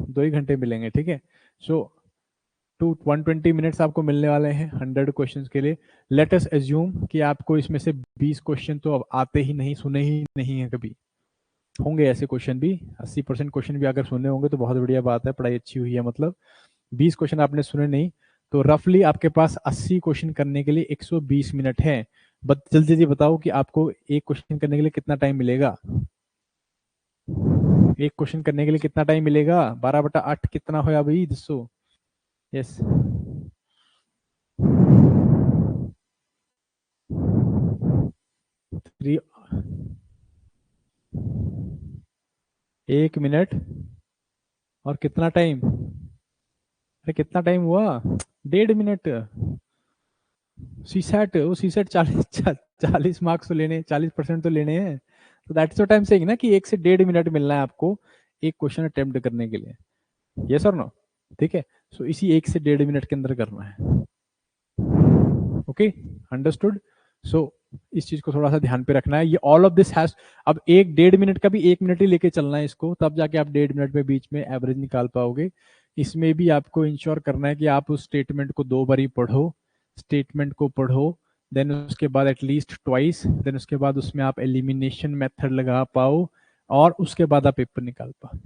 2 ही घंटे मिलेंगे। ठीक है। सो 120 मिनट्स आपको मिलने वाले हैं 100 क्वेश्चंस के लिए। लेट अस एज्यूम कि आपको इसमें से 20 क्वेश्चन तो अब आते ही नहीं, सुने ही नहीं है कभी। होंगे ऐसे क्वेश्चन भी, 80% क्वेश्चन भी अगर सुने होंगे तो बहुत बढ़िया बात है, पढ़ाई अच्छी हुई है। मतलब 20 क्वेश्चन आपने सुने नहीं, तो रफली आपके पास 80 क्वेश्चन करने के लिए 120 मिनट है। बस जल्दी जल्दी बताओ कि आपको एक क्वेश्चन करने के लिए कितना टाइम मिलेगा। एक क्वेश्चन करने के लिए कितना टाइम मिलेगा? 12/8 कितना होया भाई दसो। यस, थ्री, 1 मिनट और कितना टाइम? अरे कितना टाइम हुआ? 1.5 मिनट। सीसेट, वो सीसेट 40 मार्क्स तो लेने, 40% तो लेने हैं। तो that's what I am saying ना कि 1 से 1.5 मिनट मिलना है आपको एक क्वेश्चन अटेम्प्ट करने के लिए। यस और नो? ठीक है। सो इसी 1 से 1.5 मिनट के अंदर करना है। Okay, understood. सो इस चीज को थोड़ा सा ध्यान पे रखना है। ये ऑल ऑफ दिस हैज, अब 1-1.5 मिनट का भी 1 मिनट ही लेके चलना है इसको, तब जाके आप 1.5 मिनट में बीच में एवरेज निकाल पाओगे। इसमें भी आपको इंश्योर करना है कि आप उस स्टेटमेंट को 2 बार ही पढ़ो, स्टेटमेंट को पढ़ो, देन उसके बाद एटलीस्ट ट्वाइस, देन उसके बाद उसमें आप एलिमिनेशन मेथड लगा पाओ, और उसके बाद आप पेपर निकाल पाओ।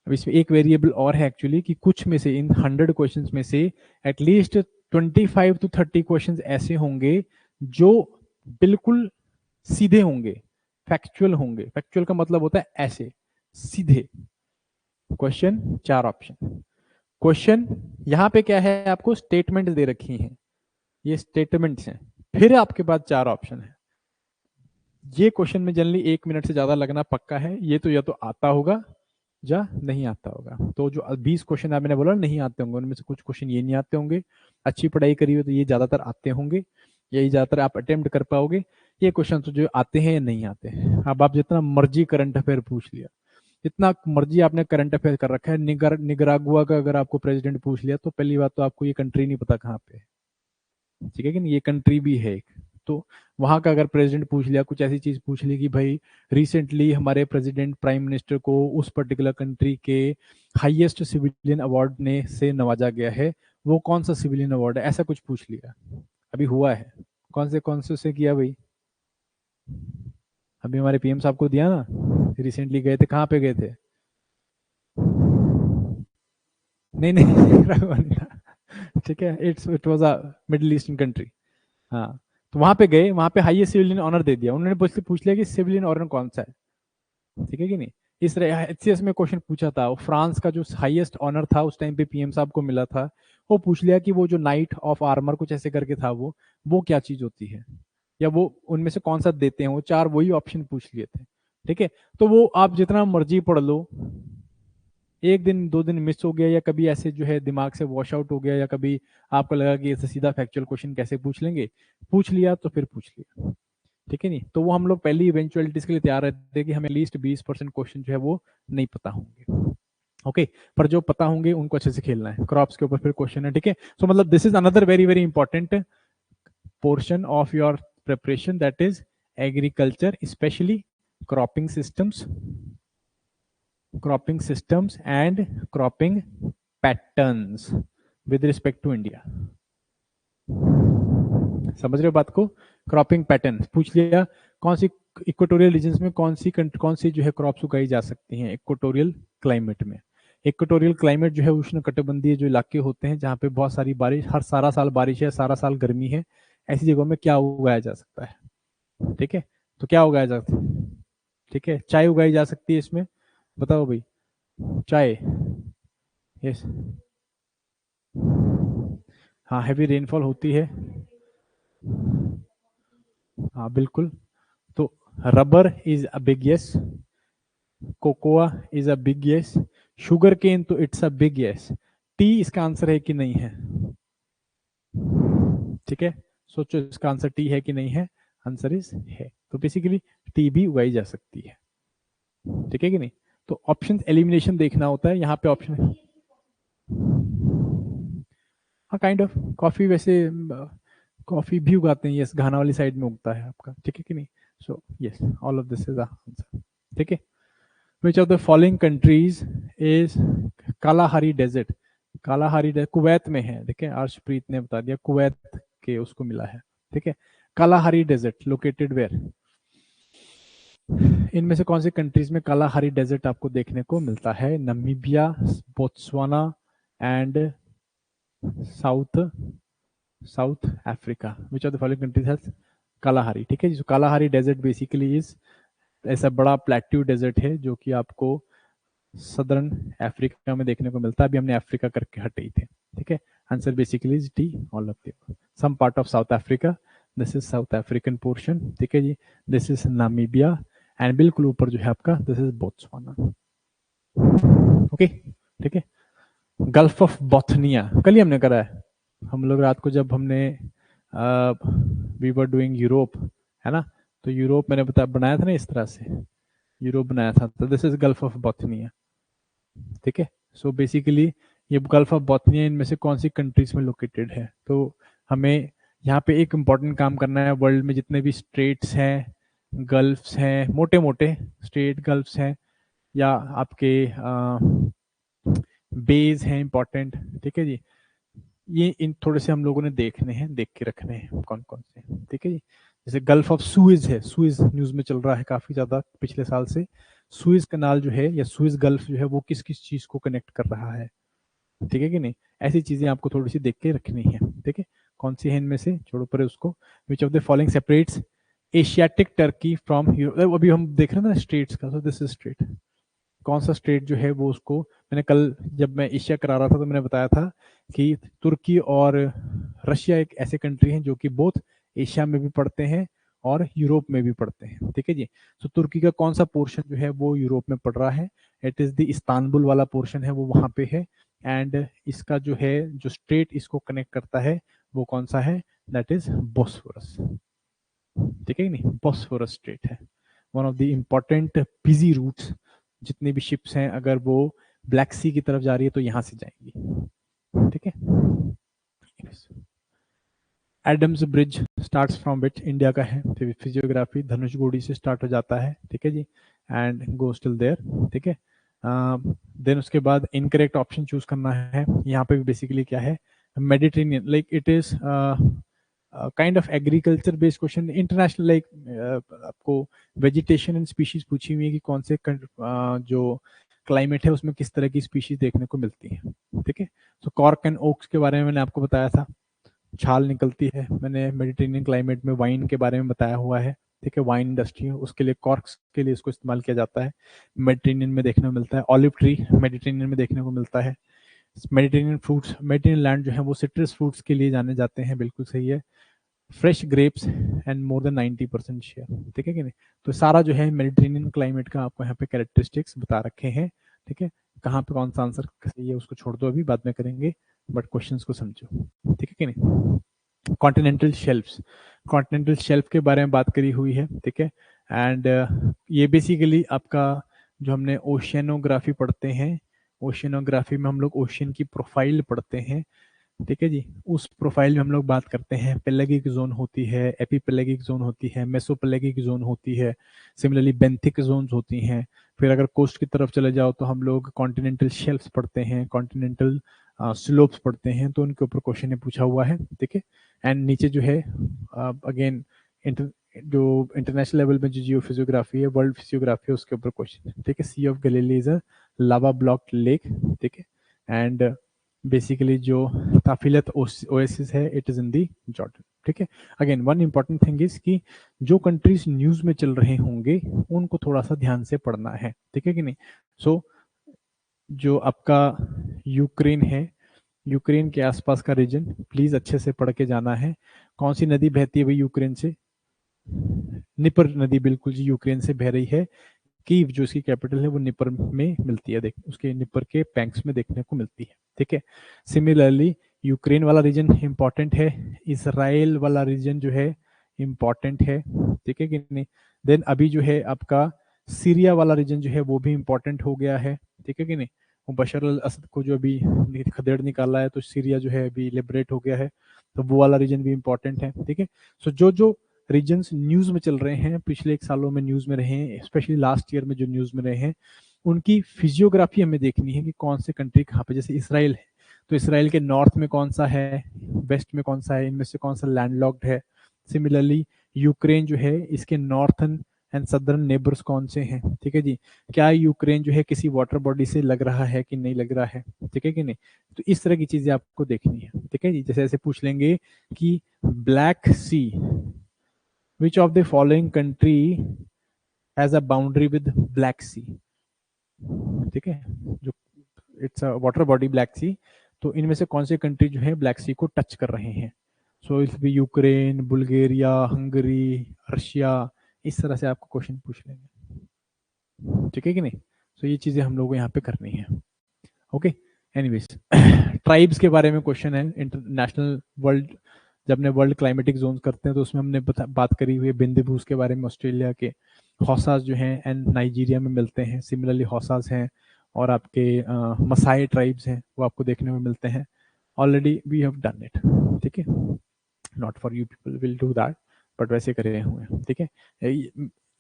अब इसमें एक वेरिएबल और है एक्चुअली, कि कुछ में से इन 100 क्वेश्चंस में से एटलीस्ट 25 to 30 क्वेश्चंस ऐसे होंगे जो बिल्कुल सीधे होंगे, फैक्चुअल होंगे। फैक्चुअल का मतलब होता है ऐसे सीधे क्वेश्चन, 4 ऑप्शन क्वेश्चन। यहां पे क्या है, आपको स्टेटमेंट दे रखी हैं, ये स्टेटमेंट्स हैं, फिर आपके पास 4 ऑप्शन है। ये क्वेश्चन में जनरली 1 मिनट से ज्यादा लगना पक्का है। ये तो या तो आता होगा या नहीं आता होगा। तो जो 20 क्वेश्चन मैंने बोला नहीं आते होंगे, उनमें से कुछ क्वेश्चन ये नहीं आते होंगे। अच्छी पढ़ाई करी हो तो ये ज्यादातर आते होंगे, यही ज्यादातर आप अटेम्प्ट कर पाओगे। ये क्वेश्चन तो जो आते हैं या नहीं आते हैं। अब आप जितना मर्जी करंट अफेयर पूछ लिया, जितना मर्जी आपने करंट अफेयर कर रखा है, निगरागुआ का अगर आपको प्रेसिडेंट पूछ लिया तो पहली बात तो आपको ये कंट्री नहीं पता कहाँ पे है, ठीक है कि नहीं, ये कंट्री भी है एक। तो वहां का अगर प्रेसिडेंट पूछ लिया, कुछ ऐसी चीज पूछ ली कि भाई रिसेंटली हमारे प्रेसिडेंट प्राइम मिनिस्टर को उस पर्टिकुलर कंट्री के हाईएस्ट सिविलियन अवार्ड ने से नवाजा गया है, वो कौन सा सिविलियन अवार्ड है, ऐसा कुछ पूछ लिया, अभी हुआ है, कौन से किया भाई, अभी हमारे पीएम साहब को दिया ना, रिसेंटली गए थे, कहाँ पे गए थे, नहीं नहीं ठीक है, it was a middle eastern country. हाँ, तो वहां पे गए, वहां पे हाईएस्ट सिविलियन ऑनर दे दिया उन्होंने, पूछ लिया कि सिविलियन ऑनर कौन सा है, ठीक है कि नहीं। इस तरह एचसीएस में क्वेश्चन पूछा था, वो फ्रांस का जो हाईएस्ट ऑनर था उस टाइम पे पीएम साहब को मिला था, वो पूछ लिया कि वो जो नाइट ऑफ आर्मर कुछ ऐसे करके था, वो क्या चीज होती है, या वो उनमें से कौन सा देते हैं, वो चार वही ऑप्शन पूछ लिए थे, ठीक है। तो वो आप जितना मर्जी पढ़ लो, एक दिन दो दिन मिस हो गया, या कभी ऐसे जो है दिमाग से वॉश आउट हो गया, या कभी आपको लगा कि ऐसे सीधा फैक्चुअल क्वेश्चन कैसे पूछ लेंगे, पूछ लिया तो फिर पूछ लिया, ठीक है नहीं। तो वो हम लोग पहली इवेंचुअलिटीज के लिए तैयार रहते हैं कि हमें लीस्ट 20% क्वेश्चन जो है वो नहीं पता होंगे, ओके। पर जो पता होंगे उनको अच्छे से खेलना है, क्रॉप्स के ऊपर फिर क्वेश्चन है, ठीक है। सो मतलब this is another very very important portion of your preparation, that is agriculture, especially cropping systems, and cropping patterns with respect to India. समझ रहे हो बात को, क्रॉपिंग पैटर्न पूछ लिया, कौन सी इक्वेटोरियल रीजन्स में कौन सी जो है क्रॉप्स उगाई जा सकती हैं इक्वेटोरियल क्लाइमेट में। इक्वेटोरियल क्लाइमेट जो है उष्ण कटिबंधीय जो इलाके होते हैं जहाँ पे बहुत सारी बारिश, हर सारा साल बारिश है, सारा साल गर्मी है, ऐसी जगहों में क्या उगाया जा सकता है, ठीक है। तो क्या उगाया जा सकता है, ठीक है, चाय उगाई जा सकती है इसमें, बताओ भाई, चाय, यस, हाँ हैवी रेनफॉल होती है, हाँ बिल्कुल। तो rubber is a big yes, cocoa is a big yes, sugarcane तो it's a big yes, tea इसका आंसर है कि नहीं है, ठीक है, सोचो इसका आंसर टी है कि नहीं है, आंसर इज है। तो बेसिकली टी भी उगाई जा सकती है, ठीक है कि नहीं। तो ऑप्शन एलिमिनेशन देखना होता है, यहाँ पे ऑप्शन, हाँ काइंड ऑफ, कॉफी वैसे कॉफी भी उगाते हैं, यस घाना वाली साइड में उगता है आपका, ठीक है कि नहीं। So yes, all of this is answer, ठीक है। Which of the following countries is Kalahari desert, Kalahari Kuwait में है, ठीक है, अर्शप्रीत ने बता दिया कुवैत के उसको मिला है, ठीक है। कालाहारी डेजर्ट लोकेटेड वेयर, इनमें से कौन सी कंट्रीज में कालाहारी डेजर्ट आपको देखने को मिलता है, Namibia, Botswana and south south Africa, which of the following countries has Kalahari, ठीक है। जो कालाहारी डेजर्ट बेसिकली इज ऐसा बड़ा प्लेट्यू डेजर्ट है जो कि आपको सदर्न अफ्रीका में देखने को मिलता है, अभी हमने अफ्रीका करके हटे ही थे, ठीक है। Answer basically is D, all of the some part of South Africa, this is South African portion, ठीक है जी, दिस इज नामीबिया एंड बिल्कुल ऊपर जो है आपका दिस इज बोत्सवाना, ओके, ठीक है। गल्फ ऑफ बोथनिया कल ही हमने करा है, हम लोग रात को जब हमने वी वर डूइंग यूरोप, है ना, तो यूरोप मैंने बनाया था ना इस तरह से, यूरोप बनाया था, तो this is gulf of Bothnia, ठीक है। सो बेसिकली ये गल्फ ऑफ बोथनिया इनमें से कौन सी कंट्रीज में लोकेटेड है, तो हमें यहाँ पे एक इम्पॉर्टेंट काम करना है, वर्ल्ड में जितने भी स्टेट्स हैं, गल्फ्स हैं, मोटे मोटे स्टेट गल्फ्स हैं, या आपके बेज हैं इंपॉर्टेंट, ठीक है जी, ये इन थोड़े से हम लोगों ने देखने हैं, देख के रखने हैं कौन कौन से, ठीक है जी। जैसे गल्फ ऑफ सुइज है, सुइज न्यूज में चल रहा है काफी ज्यादा पिछले साल से, सुइज कनाल जो है या सुइज गल्फ जो है वो किस किस चीज को कनेक्ट कर रहा है, ठीक है कि नहीं, ऐसी चीजें आपको थोड़ी सी देख के रखनी है, ठीक है। कौन सी है इनमें से, छोड़ो परे उसको, विच of the following separates Asiatic Turkey from Europe, अभी हम देख रहे हैं ना स्टेट्स का, सो दिस इज स्टेट, कौन सा स्टेट जो है वो, उसको मैंने कल जब मैं एशिया करा रहा था तो मैंने बताया था कि तुर्की और रशिया एक ऐसे कंट्री हैं जो कि बोथ एशिया में भी पड़ते हैं और यूरोप में भी पड़ते हैं, ठीक है जी। तो तुर्की का कौन सा पोर्शन जो है वो यूरोप में पड़ रहा है, इट इज द इस्तांबुल वाला पोर्शन है वो वहां पे है, एंड इसका जो है जो स्ट्रेट इसको कनेक्ट करता है वो कौन सा है, दैट इज बोस्फोरस, ठीक है नहीं, बॉस्फोरस स्ट्रेट है, one of the important busy routes, जितनी भी शिप्स हैं अगर वो ब्लैक सी की तरफ जा रही है तो यहाँ से जाएंगी, ठीक है। Adam's bridge starts from which, India का है, फिजियोग्राफी धनुषकोडी से स्टार्ट हो जाता है, ठीक है जी, एंड गोज टिल देयर, ठीक है। देन उसके बाद इनकरेक्ट ऑप्शन चूज करना है, यहाँ पे भी बेसिकली क्या है, Mediterranean, like it is kind of agriculture based question, international, like आपको वेजिटेशन एंड स्पीशीज पूछी हुई है कि कौन से जो क्लाइमेट है उसमें किस तरह की स्पीशीज देखने को मिलती है, ठीक है। तो कॉर्क एंड ओक्स के बारे में मैंने आपको बताया था, छाल निकलती है, मैंने मेडिटेरेनियन क्लाइमेट में वाइन के बारे में बताया हुआ है, ठीक है, वाइन इंडस्ट्री उसके लिए, कॉर्क्स के लिए इसको इस्तेमाल किया जाता है, मेडिटेरेनियन में देखने को मिलता है। ऑलिव ट्री मेडिटेरेनियन में देखने को मिलता है। मेडिटेरेनियन फ्रूट्स, मेडिटेरेनियन लैंड जो है वो सिट्रस फ्रूट्स के लिए जाने जाते हैं, बिल्कुल सही है। Fresh grapes and more than 90% share, ठीक है कि नहीं। तो सारा जो है मेडिटेरेनियन क्लाइमेट का आपको यहाँ पे कैरेक्टरिस्टिक्स बता रखे हैं, ठीक है। कहाँ पे कौन सा आंसर सही है उसको छोड़ दो, अभी बाद में करेंगे, बट क्वेश्चंस को समझो, ठीक है कि नहीं। कॉन्टिनेंटल शेल्फ्स, कॉन्टिनेंटल शेल्फ के बारे में बात करी हुई है, ठीक है। एंड ये बेसिकली आपका जो हमने ओशियनोग्राफी पढ़ते हैं, ओशियनोग्राफी में हम लोग ओशियन की प्रोफाइल पढ़ते हैं, ठीक है जी। उस प्रोफाइल में हम लोग बात करते हैं, पेलेगिक जोन होती है, एपीपेलेगिक जोन होती है, मेसोपेलेगिक जोन होती है, सिमिलरली बेंथिक जोन्स होती हैं। फिर अगर कोस्ट की तरफ चले जाओ तो हम लोग कॉन्टिनेंटल शेल्फ्स पढ़ते हैं, कॉन्टिनेंटल स्लोप्स पढ़ते हैं, तो उनके ऊपर क्वेश्चन ने पूछा हुआ है, ठीक है। एंड नीचे जो है अगेन जो इंटरनेशनल लेवल में जो जियो फिजियोग्राफी है, वर्ल्ड फिजियोग्राफी है, उसके ऊपर क्वेश्चन है, ठीक है। Sea of Galilee is a lava block lake, ठीक है। एंड बेसिकली जो ताफिलत ओएसिस है, it is in the Jordan, ठीक है। Again one important thing is कि जो कंट्रीज न्यूज में चल रहे होंगे उनको थोड़ा सा ध्यान से पढ़ना है, ठीक है कि नहीं। सो जो आपका यूक्रेन है, यूक्रेन के आसपास का रीजन प्लीज अच्छे से पढ़ के जाना है। कौन सी नदी बहती है भाई यूक्रेन से, निपर नदी, बिल्कुल जी, यूक्रेन से बह रही है। कीव जो इसकी कैपिटल है वो निपर में मिलती है, देख उसके निपर के बैंक्स में देखने को मिलती है, ठीक है। सिमिलरली यूक्रेन वाला रीजन इंपॉर्टेंट है, इसराइल वाला रीजन जो है इंपॉर्टेंट है, ठीक है कि नहीं। देन अभी जो है आपका सीरिया वाला रीजन जो है वो भी इंपॉर्टेंट हो गया है, ठीक है कि नहीं। वो बशर अल असद को जो अभी खदेड़ निकाला है, तो सीरिया जो है अभी लिबरेट हो गया है, तो वो वाला रीजन भी इंपॉर्टेंट है, ठीक है। सो जो जो रीजन्स न्यूज में चल रहे हैं, पिछले एक सालों में न्यूज में रहे हैं, स्पेशली लास्ट ईयर में जो न्यूज में रहे हैं, उनकी फिजियोग्राफी हमें देखनी है कि कौन से कंट्री कहाँ पे, जैसे इसराइल है तो इसराइल के नॉर्थ में कौन सा है, वेस्ट में कौन सा है, इनमें से कौन सा लैंडलॉक्ड है। सिमिलरली यूक्रेन जो है इसके नॉर्थन एंड सदर्न नेबर्स कौन से हैं, ठीक है जी। क्या यूक्रेन जो है किसी वाटर बॉडी से लग रहा है कि नहीं लग रहा है, ठीक है कि नहीं। तो इस तरह की चीजें आपको देखनी है, ठीक है जी। जैसे ऐसे पूछ लेंगे कि Black Sea, which of the following country has a boundary with black sea, ठीक है। जो it's a water body black sea, तो इनमें से कौन से कंट्री जो है ब्लैक सी को टच कर रहे हैं। So it be Ukraine, Bulgaria, Hungary, Russia, इस तरह से आपको क्वेश्चन पूछ लेंगे, ठीक है कि नहीं। सो ये चीजें हम लोग को यहाँ पे करनी है, ओके। एनीवेज ट्राइब्स के बारे में क्वेश्चन है, इंटरनेशनल वर्ल्ड, जब हमने वर्ल्ड क्लाइमेटिक जोन करते हैं तो उसमें हमने बात करी हुई है बिंदुबूस के बारे में, ऑस्ट्रेलिया के हौसास जो हैं एंड नाइजीरिया में मिलते हैं, सिमिलरली हौसास हैं, और आपके मसाई ट्राइब्स हैं वो आपको देखने में मिलते हैं। Already we have done it, ठीक है, not for you people will do that, but वैसे करे हुए हैं, ठीक है।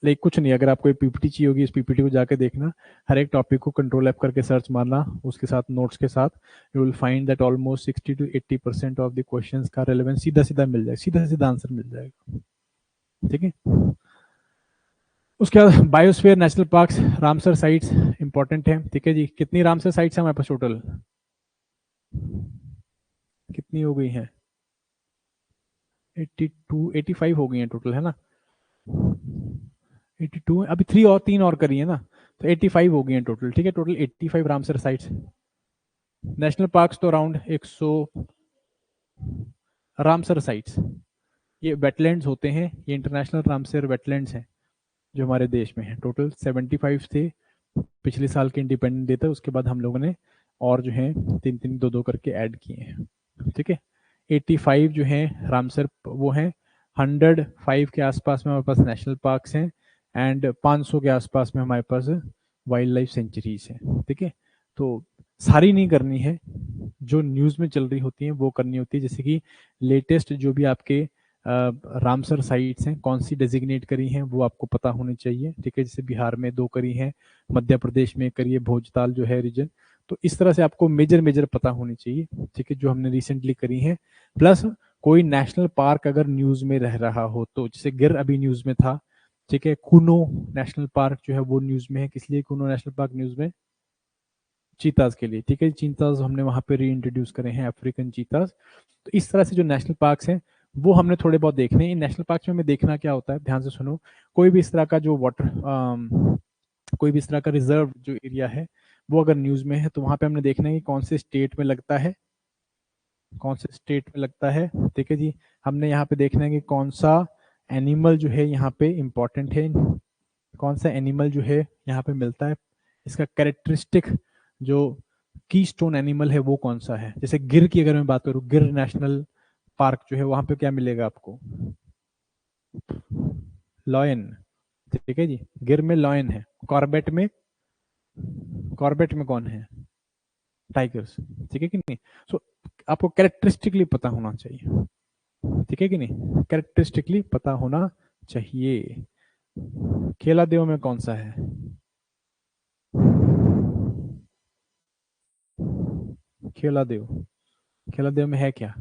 लाइक कुछ नहीं, अगर आपको पीपीटी चाहिए होगी, इस पीपीटी को जाके देखना, हर एक टॉपिक को कंट्रोल एफ करके सर्च मारना, उसके साथ नोट्स के साथ, you will find that almost 60 to 80% of the questions का रेलेवेंस सीधा सीधा मिल जाएगा, सीधा सीधा आंसर मिल जाएगा, ठीक है। उसके बाद biosphere national parks, Ramsar sites important है, ठीक है जी। कितनी रामसर साइट्स है हमारे पास टोटल, कितनी हो गई हैं, 82 85 हो गई हैं टोटल, है ना। 82, अभी 3 और करी है ना, तो 85 हो गई हैं टोटल, ठीक है। Total 85 Ramsar sites. National parks तो अराउंड 100 रामसर साइट्स, ये वेटलैंड्स होते हैं, ये इंटरनेशनल रामसर वेटलैंड्स हैं जो हमारे देश में है। टोटल 75 थे पिछले साल के इंडिपेंडेंट डे था, उसके बाद हम लोगों ने और जो है 3 3 2 2 करके ऐड किए हैं, ठीक है। 85 जो है रामसर वो हैं 105 के आसपास में हमारे पास नेशनल पार्क्स हैं एंड 500 के आसपास में हमारे पास वाइल्ड लाइफ सेंचुरीज हैं। ठीक है, तो सारी नहीं करनी है, जो न्यूज़ में चल रही होती हैं वो करनी होती है। जैसे कि लेटेस्ट जो भी आपके रामसर साइट्स हैं, कौन सी डेजिग्नेट करी हैं वो आपको पता होनी चाहिए। ठीक है, जैसे बिहार में 2 करी हैं, मध्य प्रदेश में करी है भोजताल जो है रीजन। तो इस तरह से आपको मेजर मेजर पता होनी चाहिए, ठीक है, जो हमने रिसेंटली करी है। प्लस कोई नेशनल पार्क अगर न्यूज में रह रहा हो तो, जैसे गिर अभी न्यूज में था, ठीक है, कुनो नेशनल पार्क जो है वो न्यूज में है। किस लिए कुनो नेशनल पार्क न्यूज में? चीताज के लिए। ठीक है, चीताज हमने वहां पे री इंट्रोड्यूस करे हैं, अफ्रीकन चीताज। तो इस तरह से जो नेशनल पार्क्स हैं वो हमने थोड़े बहुत देखने हैं। इन नेशनल पार्क्स में हमें देखना क्या होता है, ध्यान से सुनो। कोई भी इस तरह का जो कोई भी इस तरह का रिजर्व जो एरिया है वो अगर न्यूज में है तो वहां पे हमने देखना है कि कौन से स्टेट में लगता है, कौन से स्टेट में लगता है। ठीक है जी, हमने यहाँ पे देखना है कि कौन सा एनिमल जो है यहाँ पे इंपॉर्टेंट है, कौन सा एनिमल जो है यहाँ पे मिलता है, इसका कैरेक्टरिस्टिक जो की स्टोन एनिमल है वो कौन सा है। जैसे गिर की अगर मैं बात करूँ, गिर नेशनल पार्क जो है वहां पे क्या मिलेगा आपको? लॉयन। ठीक है जी, गिर में लॉयन है। कॉर्बेट में, कॉर्बेट में कौन है? टाइगर्स। ठीक है कि नहीं? सो आपको कैरेक्टरिस्टिकली पता होना चाहिए, ठीक है कि नहीं, कैरेक्टरिस्टिकली पता होना चाहिए। खेला देव में कौन सा है? खेला देव, खेला देव में है क्या?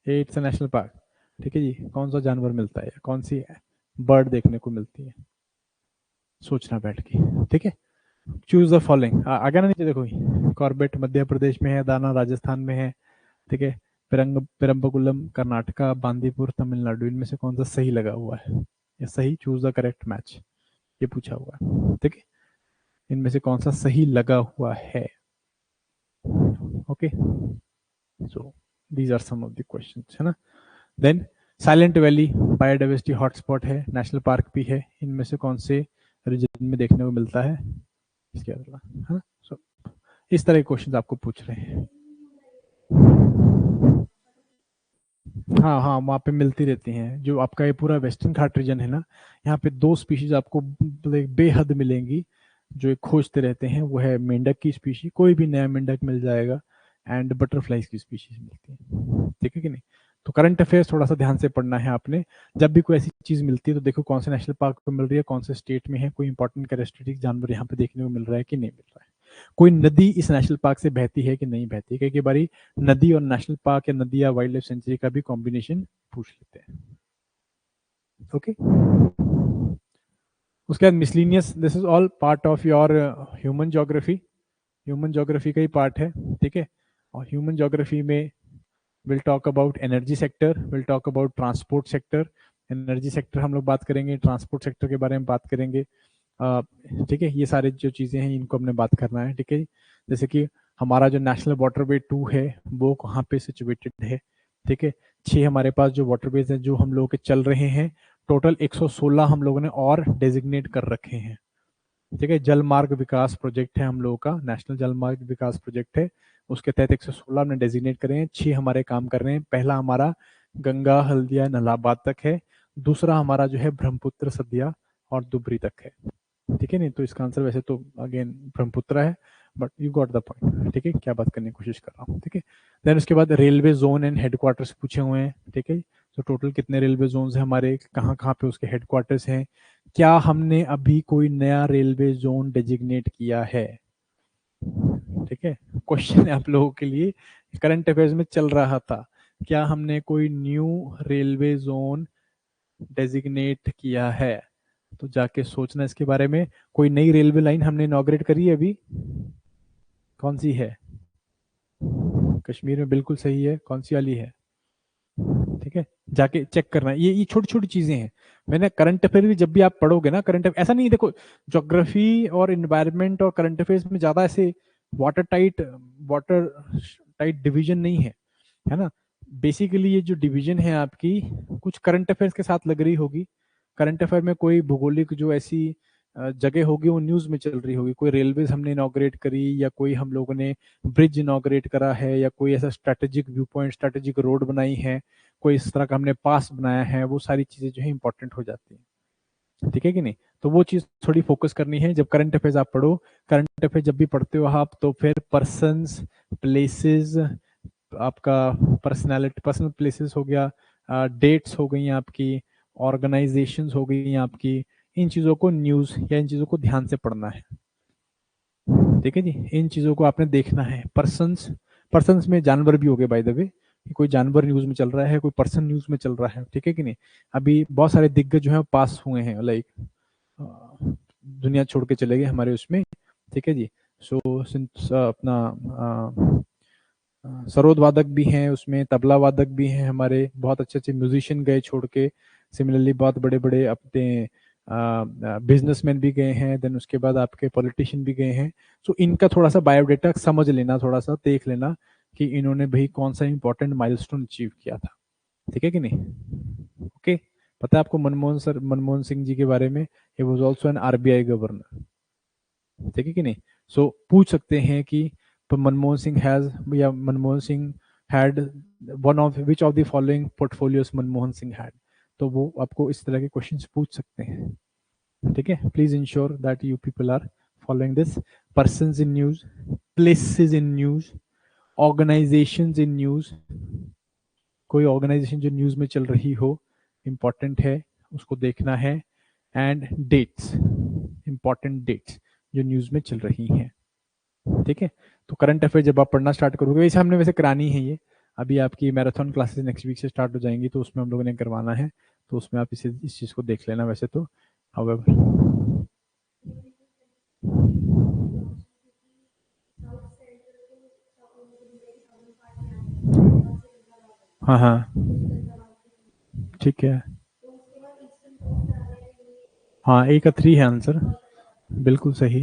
It's national park. ठीक है जी, कौन सा जानवर मिलता है, कौन सी बर्ड देखने को मिलती है? सोचना बैठ के। ठीक है, चूज द फॉलोइंग। आगे ना नीचे देखो, कॉर्बेट मध्य प्रदेश में है, दाना राजस्थान में है, ठीक है, पेरम्बकुलम कर्नाटका, बांदीपुर तमिलनाडु। इनमें से कौन सा सही लगा हुआ है? ये सही, चूज द करेक्ट मैच, ये पूछा हुआ है। ठीक है, इनमें से कौन सा सही लगा हुआ है? Okay, so these are some of the questions, है ना। Then Silent Valley biodiversity hotspot है, नेशनल पार्क भी है, इनमें से कौन से रीजन में देखने को मिलता है? इसके अलावा, है ना। सो इस तरह के क्वेश्चन आपको पूछ रहे हैं। हाँ हाँ, वहाँ पे मिलती रहती हैं। जो आपका ये पूरा वेस्टर्न घाट रीजन है ना, यहाँ पे 2 स्पीशीज आपको बेहद मिलेंगी जो एक खोजते रहते हैं। वो है मेंढक की स्पीशी, कोई भी नया मेंढक मिल जाएगा, एंड बटरफ्लाइज की स्पीशीज मिलती है। ठीक है कि नहीं? तो करंट अफेयर्स थोड़ा सा ध्यान से पढ़ना है आपने। जब भी कोई ऐसी चीज मिलती है तो देखो कौन से नेशनल पार्क में मिल रही है, कौन से स्टेट में है, कोई इंपॉर्टेंट कैरेक्टरिस्टिक जानवर यहाँ पे देखने को मिल रहा है कि नहीं मिल रहा है, कोई नदी इस नेशनल पार्क से बहती है कि नहीं बहती है। कई बारी नदी और नेशनल पार्क या नदी या वाइल्ड लाइफ सेंचुरी का भी कॉम्बिनेशन पूछ लेते हैं। ओके, उसके बाद miscellaneous, this is all part of your human geography. Human geography का ही पार्ट है। ठीक है, और ह्यूमन ज्योग्राफी में will talk about energy sector, will talk about transport sector. Energy sector हम लोग बात करेंगे, ट्रांसपोर्ट सेक्टर के बारे में बात करेंगे। ठीक है, ये सारे जो चीज़ें हैं इनको हमने बात करना है। ठीक है, जैसे कि हमारा जो नेशनल वाटरवे 2 है वो कहाँ पे सिचुएटेड है। ठीक है, 6 हमारे पास जो वाटरवेज हैं जो हम लोगों के चल रहे हैं, टोटल 116 हम लोगों ने और डेजिग्नेट कर रखे हैं। ठीक है, जल मार्ग विकास प्रोजेक्ट है हम लोगों का, नेशनल जल मार्ग विकास प्रोजेक्ट है, उसके तहत 116 हमने डेजिग्नेट करे हैं। 6 हमारे काम कर रहे हैं। पहला हमारा गंगा हल्दिया नालाबाद तक है, दूसरा हमारा जो है ब्रह्मपुत्र सदिया और दुबरी तक है। ठीक है, नहीं तो इसका आंसर वैसे तो अगेन ब्रह्मपुत्र है, but you got the point. ठीक है, क्या बात करने की कोशिश कर रहा हूँ। ठीक है, देन उसके बाद रेलवे जोन एंड हेडक्वार्टर्स पूछे हुए हैं। ठीक है, तो टोटल कितने रेलवे जोन है हमारे, कहाँ कहाँ पे उसके हेडक्वार्टर्स हैं, क्या हमने अभी कोई नया रेलवे जोन डेजिग्नेट किया है। ठीक है, क्वेश्चन आप लोगों के लिए, करंट अफेयर्स में चल रहा था, क्या हमने कोई न्यू रेलवे जोन डेजिग्नेट किया है? तो जाके सोचना इसके बारे में। कोई नई रेलवे लाइन हमने इनॉग्रेट करी है अभी? कौन सी है? कश्मीर में बिल्कुल सही है, कौन सी वाली है? ठीक है, जाके चेक करना है। ये छोटी छोटी चीजें हैं। मैंने करंट अफेयर भी जब भी आप पढ़ोगे ना, करंट अफेयर ऐसा नहीं देखो, ज्योग्राफी और इन्वायरमेंट और करंट अफेयर्स में ज्यादा ऐसे वाटर टाइट डिवीजन नहीं है, है ना। बेसिकली ये जो डिवीजन है आपकी, कुछ करंट अफेयर्स के साथ लग रही होगी। करंट अफेयर में कोई भूगोलिक जो ऐसी जगह होगी वो न्यूज़ में चल रही होगी। कोई रेलवेज हमने इनॉग्रेट करी, या कोई हम लोगों ने ब्रिज इनॉग्रेट करा है, या कोई ऐसा strategic view point, strategic road बनाई है, कोई इस तरह का हमने पास बनाया है, वो सारी चीज़ें जो है इंपॉर्टेंट हो जाती हैं। ठीक है कि नहीं? तो वो चीज़ थोड़ी फोकस करनी है जब करंट अफेयर्स आप पढ़ो। करंट अफेयर जब भी पढ़ते हो आप, तो फिर पर्सन्स, प्लेसेस, आपका पर्सनालिटी, पर्सनल प्लेसेस हो गया, डेट्स हो गई आपकी, ऑर्गेनाइजेशंस हो गई आपकी, इन चीज़ों को न्यूज़ या इन चीज़ों को ध्यान से पढ़ना है। ठीक है जी, इन चीज़ों को आपने देखना है। पर्सन्स, पर्सन्स में जानवर भी हो गए बाय द वे, कोई जानवर न्यूज़ में चल रहा है, कोई पर्सन न्यूज़ में चल रहा है। ठीक है कि नहीं? अभी बहुत सारे दिग्गज जो है पास हुए हैं, लाइक दुनिया छोड़ के चले गए हमारे उसमें। ठीक है जी। सो अपना सरोद वादक भी हैं उसमें, तबला वादक भी हैं हमारे, बहुत अच्छे अच्छे म्यूजिशियन गए छोड़ के। सिमिलरली बहुत बड़े बड़े अपने बिजनेसमैन भी गए हैं, देन उसके बाद आपके पॉलिटिशियन भी गए हैं। सो इनका थोड़ा सा बायोडेटा समझ लेना, थोड़ा सा देख लेना कि इन्होंने भाई कौन सा इंपॉर्टेंट माइलस्टोन अचीव किया था। ठीक है कि नहीं? ओके। पता है आपको मनमोहन सिंह जी के बारे में? He was also an RBI governor. ठीक है कि नहीं? सो पूछ सकते हैं कि मनमोहन सिंह हैज, या Manmohan Singh had one of which of the following portfolios Manmohan Singh had. तो वो आपको इस तरह के क्वेश्चंस पूछ सकते हैं। ठीक है? Please ensure that you people are following this. Persons in news, places in news, organisations in news, कोई ऑर्गेनाइजेशन जो न्यूज में चल रही हो, इंपॉर्टेंट है, उसको देखना है। एंड डेट्स, इंपॉर्टेंट डेट्स जो न्यूज में चल रही हैं। ठीक है? तो करंट अफेयर जब आप पढ़ना स्टार्ट करोगे, वैसे हमने वैसे करानी है ये, अभी आपकी मैराथन क्लासेस नेक्स्ट वीक से स्टार्ट हो जाएंगी, तो उसमें हम लोगों ने करवाना है, तो उसमें आप इस चीज़ को देख लेना वैसे तो। हाउएवर, हाँ हाँ, ठीक है। हाँ, ए का 3 है आंसर, बिल्कुल सही।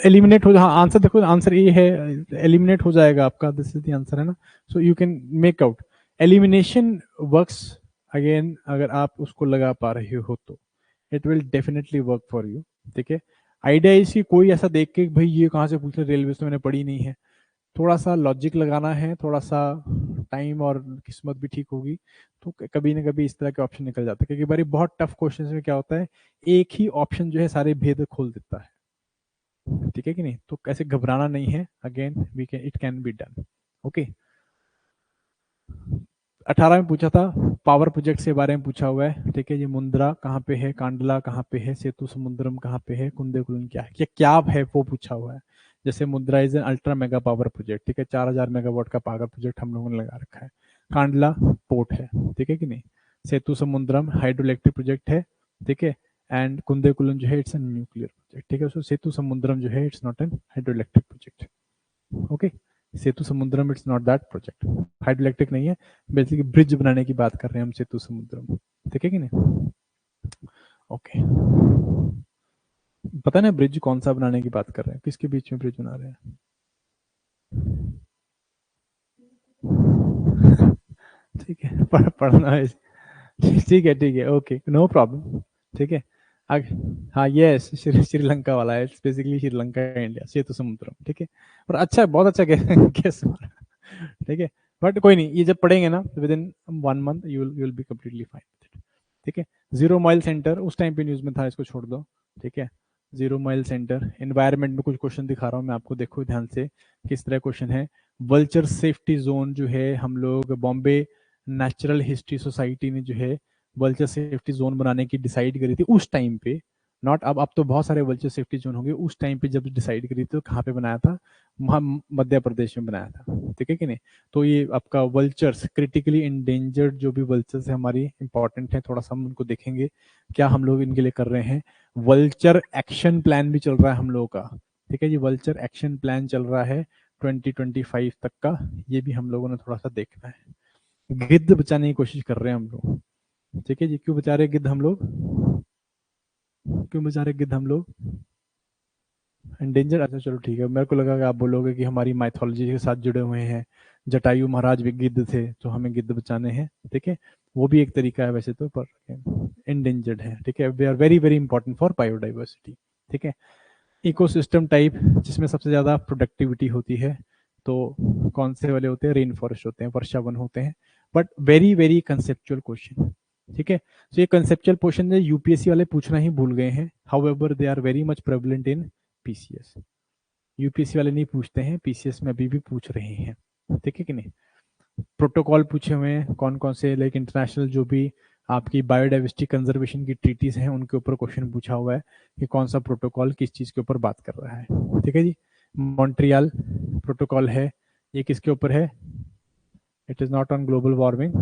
एलिमिनेट हो, हाँ आंसर देखो, आंसर ए है, एलिमिनेट हो जाएगा आपका, दिस इज द आंसर है ना। So you can make out elimination works again, अगर आप उसको लगा पा रहे हो तो it will definitely work for you. ठीक है? आइडिया इसकी कोई ऐसा देख के भाई ये कहाँ से पूछ रहे, रेलवे तो मैंने पढ़ी नहीं है, थोड़ा सा लॉजिक लगाना है, थोड़ा सा टाइम और किस्मत भी ठीक होगी, तो कभी ना कभी इस तरह के ऑप्शन निकल जाते हैं। क्योंकि बारी बहुत टफ क्वेश्चन में क्या होता है, एक ही ऑप्शन जो है सारे भेद खोल देता है। ठीक है कि नहीं? तो कैसे घबराना नहीं है, again we can, it can be done. Okay. 18 में पूछा था, पावर प्रोजेक्ट के बारे में पूछा हुआ है। ठीक है? ये मुंद्रा कहाँ पे है, कांडला कहाँ पे है, सेतु समुद्रम कहाँ पे है, कुंदेकुलम क्या है, क्या है वो पूछा हुआ है। जैसे Mundra is an ultra mega power project, ठीक है, 4000 मेगावाट का पावर प्रोजेक्ट हम लोगों ने लगा रखा है। कांडला पोर्ट है, ठीक है कि नहीं? सेतु समुद्रम हाइड्रो इलेक्ट्रिक प्रोजेक्ट है, ठीक है। एंड कुंदेकुलम जो है इट्स एन न्यूक्लियर प्रोजेक्ट। ठीक है? सो सेतु समुद्रम जो है it's not an hydro electric project. Okay. Setu Samudram it's not that project, hydro electric नहीं है, बेसिकली ब्रिज बनाने की बात कर रहे हैं हम सेतु समुद्रम। ठीक है कि नहीं? ओके। पता ना ब्रिज कौन सा बनाने की बात कर रहे हैं, किसके बीच में ब्रिज बना रहे हैं? ठीक है, पढ़ना है। ठीक है, ठीक है, ओके, नो प्रॉब्लम। ठीक है। आगे, हाँ यस, श्रीलंका वाला है, बेसिकली श्रीलंका इंडिया सेतु समुद्रम। ठीक है? और अच्छा है, बहुत अच्छा गेस मारा। ठीक है? बट कोई नहीं, ये जब पढ़ेंगे ना with in 1 month you will be completely fine. ठीक है? जीरो माइल सेंटर उस टाइम पे न्यूज में था, इसको छोड़ दो। ठीक है? जीरो माइल सेंटर एनवायरमेंट में कुछ क्वेश्चन दिखा रहा हूँ मैं आपको, देखो ध्यान से किस तरह क्वेश्चन है। वल्चर सेफ्टी जोन जो है, हम लोग बॉम्बे नेचुरल हिस्ट्री सोसाइटी ने जो है वल्चर सेफ्टी जोन बनाने की डिसाइड करी थी उस टाइम पे, नॉट अब तो बहुत सारे वल्चर सेफ्टी जोन होंगे, उस टाइम पे जब डिसाइड करी थी तो कहाँ पे बनाया था? मध्य प्रदेश में बनाया था। ठीक है कि नहीं? तो ये आपका वल्चर्स, क्रिटिकली इंडेंजर्ड जो भी वल्चर्स है हमारी, इंपॉर्टेंट है, थोड़ा सा हम उनको देखेंगे क्या हम लोग इनके लिए कर रहे हैं। वल्चर एक्शन प्लान भी चल रहा है हम लोगों का। ठीक है जी? वल्चर एक्शन प्लान चल रहा है 2025 तक का, ये भी हम लोगों ने थोड़ा सा देखना है। गिद्ध बचाने की कोशिश कर रहे हैं हम लोग। ठीक है जी? क्यों बचा रहे गिद्ध हम लोग, क्यों बचा रहे गिद्ध हम लोग? एंडेंजर, अच्छा चलो ठीक है, मेरे को लगा कि आप बोलोगे कि हमारी माइथोलॉजी के साथ जुड़े हुए हैं, जटायु महाराज भी गिद्ध थे तो हमें गिद्ध बचाने हैं, ठीक है, वो भी एक तरीका है वैसे तो, पर इंडेंजर्ड है, ठीक है, they are very very important for biodiversity, ठीक है। इकोसिस्टम टाइप जिसमें सबसे ज्यादा प्रोडक्टिविटी होती है तो कौन से वाले होते हैं, रेन फॉरेस्ट होते हैं, वर्षा वन होते हैं, but very very conceptual question, ठीक है। तो ये कंसेप्चुअल क्वेश्चन यूपीएससी वाले पूछना ही भूल गए हैं, however they are very much prevalent in PCS. UPSC वाले नहीं पूछते हैं, पीसीएस में अभी भी पूछ रहे हैं, ठीक है कि नहीं। प्रोटोकॉल पूछे हुए हैं कौन कौन से, लाइक इंटरनेशनल जो भी आपकी बायोडाइवर्सिटी कंजर्वेशन की ट्रीटीज हैं उनके ऊपर क्वेश्चन पूछा हुआ है कि कौन सा प्रोटोकॉल किस चीज के ऊपर बात कर रहा है, ठीक है जी। मॉन्ट्रियल प्रोटोकॉल है, ये किसके ऊपर है, it is not on global warming,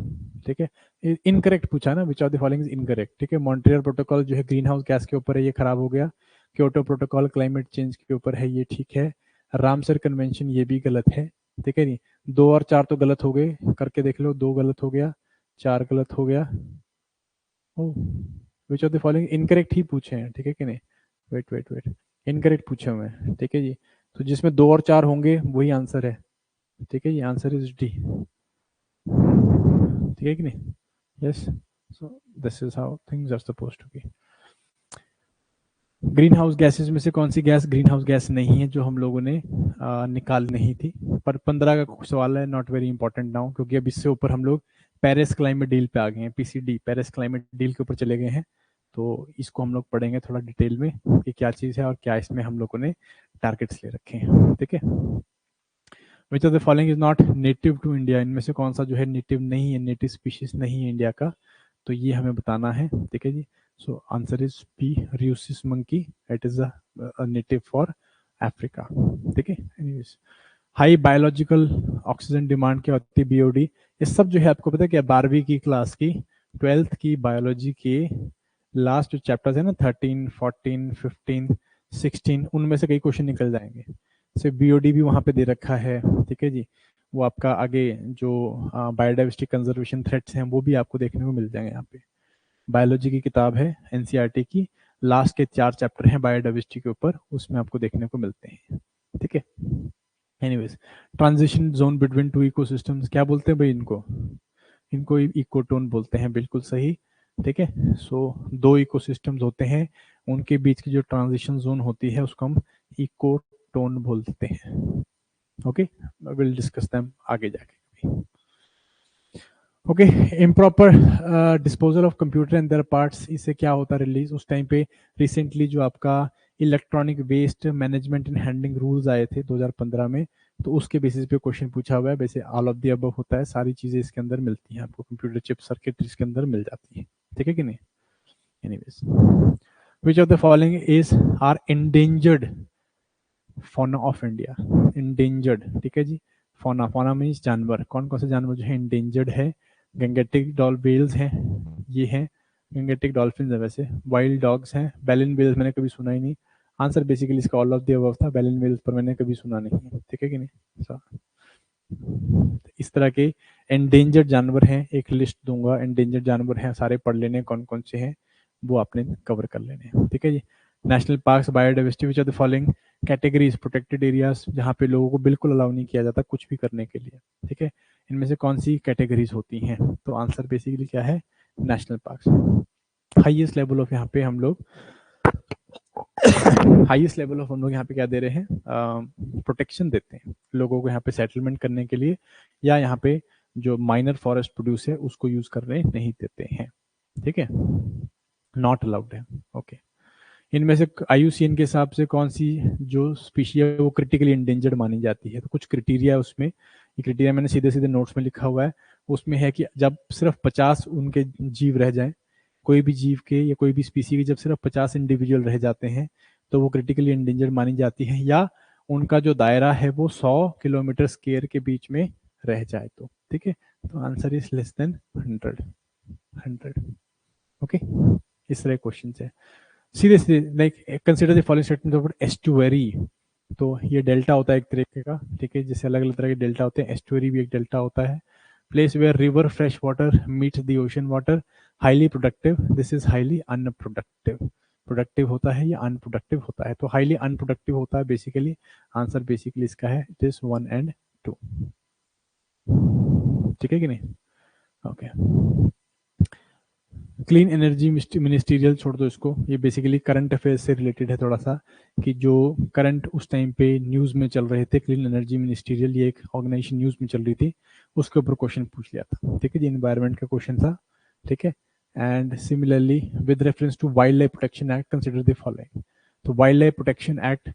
ठीक है। इनकरेक्ट पूछा ना, विच of the following is incorrect, ठीक है। मॉन्ट्रियल प्रोटोकॉल जो है ग्रीन हाउस गैस के ऊपर है, ये खराब हो गया। क्योटो प्रोटोकॉल क्लाइमेट चेंज के ऊपर है, ये ठीक है। रामसर कन्वेंशन ये भी गलत है, ठीक है नहीं। 2 और 4 तो गलत हो गए, करके देख लो, 2 गलत हो गया, 4 गलत हो गया। Oh, which of the following incorrect ही पूछे हैं, ठीक है कि नहीं। वेट वेट वेट, इनकरेक्ट पूछे हुए हैं, ठीक है जी। तो जिसमें 2 और 4 होंगे वही आंसर है, ठीक है, ये आंसर इज डी, ठीक है कि नहीं। Yes, so this is how things are supposed to be. Green house gases में से कौन सी गैस ग्रीन हाउस गैस नहीं है जो हम लोगों ने निकाल नहीं थी, पर 15 का सवाल है, नॉट वेरी इंपॉर्टेंट नाउ, क्योंकि अब इससे ऊपर हम लोग पेरिस क्लाइमेट डील पे आ गए हैं, पीसीडी पेरिस क्लाइमेट डील के ऊपर चले गए हैं। तो इसको हम लोग पढ़ेंगे थोड़ा डिटेल में कि क्या चीज़ है और क्या इसमें हम लोगों ने टारगेट्स ले रखे हैं, ठीक है। Which of the following is not native to India, इनमें से कौन सा जो है नेटिव नहीं है, नेटिव स्पीशीज नहीं है इंडिया का, तो ये हमें बताना है, ठीक है जी। So answer is P, rhesus monkey, it is a native for Africa, ठीक है। Anyways, high biological oxygen demand क्या होती है, बीओडी। ये सब जो है आपको पता है क्या, 12वीं की क्लास की, 12th की बायोलॉजी के लास्ट जो चैप्टर्स है ना, 13, 14, 15, 16, उनमें से कई क्वेश्चन निकल जाएंगे। से बीओडी भी वहां पे दे रखा है, ठीक है जी। वो आपका आगे जो बायोडाइवर्सिटी कंजर्वेशन थ्रेट्स हैं वो भी आपको देखने को मिल जाएंगे यहाँ पे। बायोलॉजी की किताब है एनसीईआरटी की, लास्ट के 4 चैप्टर हैं बायोडाइवर्सिटी के ऊपर, उसमें आपको देखने को मिलते हैं, ठीक है। Anyways, transition zone between two ecosystems क्या बोलते हैं भाई इनको, इनको इकोटोन बोलते हैं, बिल्कुल सही, ठीक है। सो 2 इकोसिस्टम्स होते हैं, उनके बीच की जो ट्रांजिशन जोन होती है उसको हम इकोटोन बोलते हैं, ओके। विल डिस्कस देम आगे जाके। Okay, improper disposal of computer and there parts, इससे क्या होता है रिलीज, उस टाइम पे रिसेंटली जो आपका electronic waste management and handling rules आए थे 2015 में, तो उसके बेसिस पे क्वेश्चन पूछा हुआ है। वैसे ऑल ऑफ द अबव होता है, सारी चीजें इसके अंदर मिलती हैं आपको, कंप्यूटर चिप सर्किट इसके अंदर मिल जाती है, ठीक है कि नहीं। Anyways, which of the following is are endangered fauna of India, endangered, ठीक है जी। फौना, फौना मीन्स जानवर, कौन कौन से जानवर जो है इंडेंजर्ड है, गंगेटिक डॉल बेल्स हैं, ये हैं गंगेटिक डॉल्फिन है, वैसे वाइल्ड डॉग्स हैं, बैलन बेल्स मैंने कभी सुना ही नहीं, आंसर बेसिकली इसका ऑल ऑफ द अबव था, बैलन बेल्स पर मैंने कभी सुना नहीं है, ठीक है कि नहीं। so, इस तरह के एंडेंजर्ड जानवर हैं, एक लिस्ट दूंगा, एंडेंजर्ड जानवर हैं सारे, पढ़ लेने कौन कौन से हैं, वो आपने कवर कर लेने हैं, ठीक है जी। National parks, biodiversity, which are the following categories, protected areas जहाँ पे लोगों को बिल्कुल अलाउ नहीं किया जाता कुछ भी करने के लिए, ठीक है, इनमें से कौन सी कैटेगरीज होती हैं, तो आंसर बेसिकली क्या है, national parks. Highest level of यहाँ पे हम लोग हाईएस्ट लेवल ऑफ हम लोग यहाँ पे क्या दे रहे हैं, प्रोटेक्शन देते हैं लोगों को यहाँ पे सेटलमेंट करने के लिए, या यहाँ पे जो माइनर फॉरेस्ट प्रोड्यूस है उसको यूज करने नहीं देते हैं, ठीक है, नॉट अलाउड है, ओके। इनमें से आईयूसीएन के हिसाब से कौन सी जो स्पीशी है वो क्रिटिकली इंडेंजर्ड मानी जाती है, तो कुछ क्रिटेरिया उसमें, ये क्रिटेरिया मैंने सीधे सीधे नोट्स में लिखा हुआ है, उसमें है कि जब सिर्फ 50 उनके जीव रह जाएं, कोई भी जीव के या कोई भी स्पीसी के जब सिर्फ 50 इंडिविजुअल रह जाते हैं तो वो क्रिटिकली इंडेंजर्ड मानी जाती है, या उनका जो दायरा है वो 100 किलोमीटर स्क्वायर के बीच में रह जाए तो, ठीक है। तो answer is less than 100, okay. इस तरह क्वेश्चन है, सीधे सीधे, like consider the following statement about estuary, तो ये डेल्टा होता है एक तरीके का, ठीक है, जैसे अलग अलग तरह के डेल्टा होते हैं, एस्टुअरी भी एक डेल्टा होता है। Place where river fresh water meets the ocean water, highly productive, this is highly unproductive, productive होता है या अनप्रोडक्टिव होता है, तो हाईली अनप्रोडक्टिव होता है बेसिकली, आंसर बेसिकली इसका है इट इज 1 and 2। ठीक है कि नहीं? ओके। क्लीन एनर्जी मिनिस्टीरियल छोड़ दो इसको, ये बेसिकली करंट अफेयर्स से रिलेटेड है थोड़ा सा, कि जो करंट उस टाइम पे न्यूज़ में चल रहे थे। क्लीन एनर्जी मिनिस्टीरियल ये एक ऑर्गेनाइजेशन न्यूज़ में चल रही थी, उसके ऊपर क्वेश्चन पूछ लिया था। ठीक है जी, इन्वायरमेंट का क्वेश्चन था। ठीक है। And similarly with reference to wild life protection act consider the following. तो वाइल्ड लाइफ प्रोटेक्शन एक्ट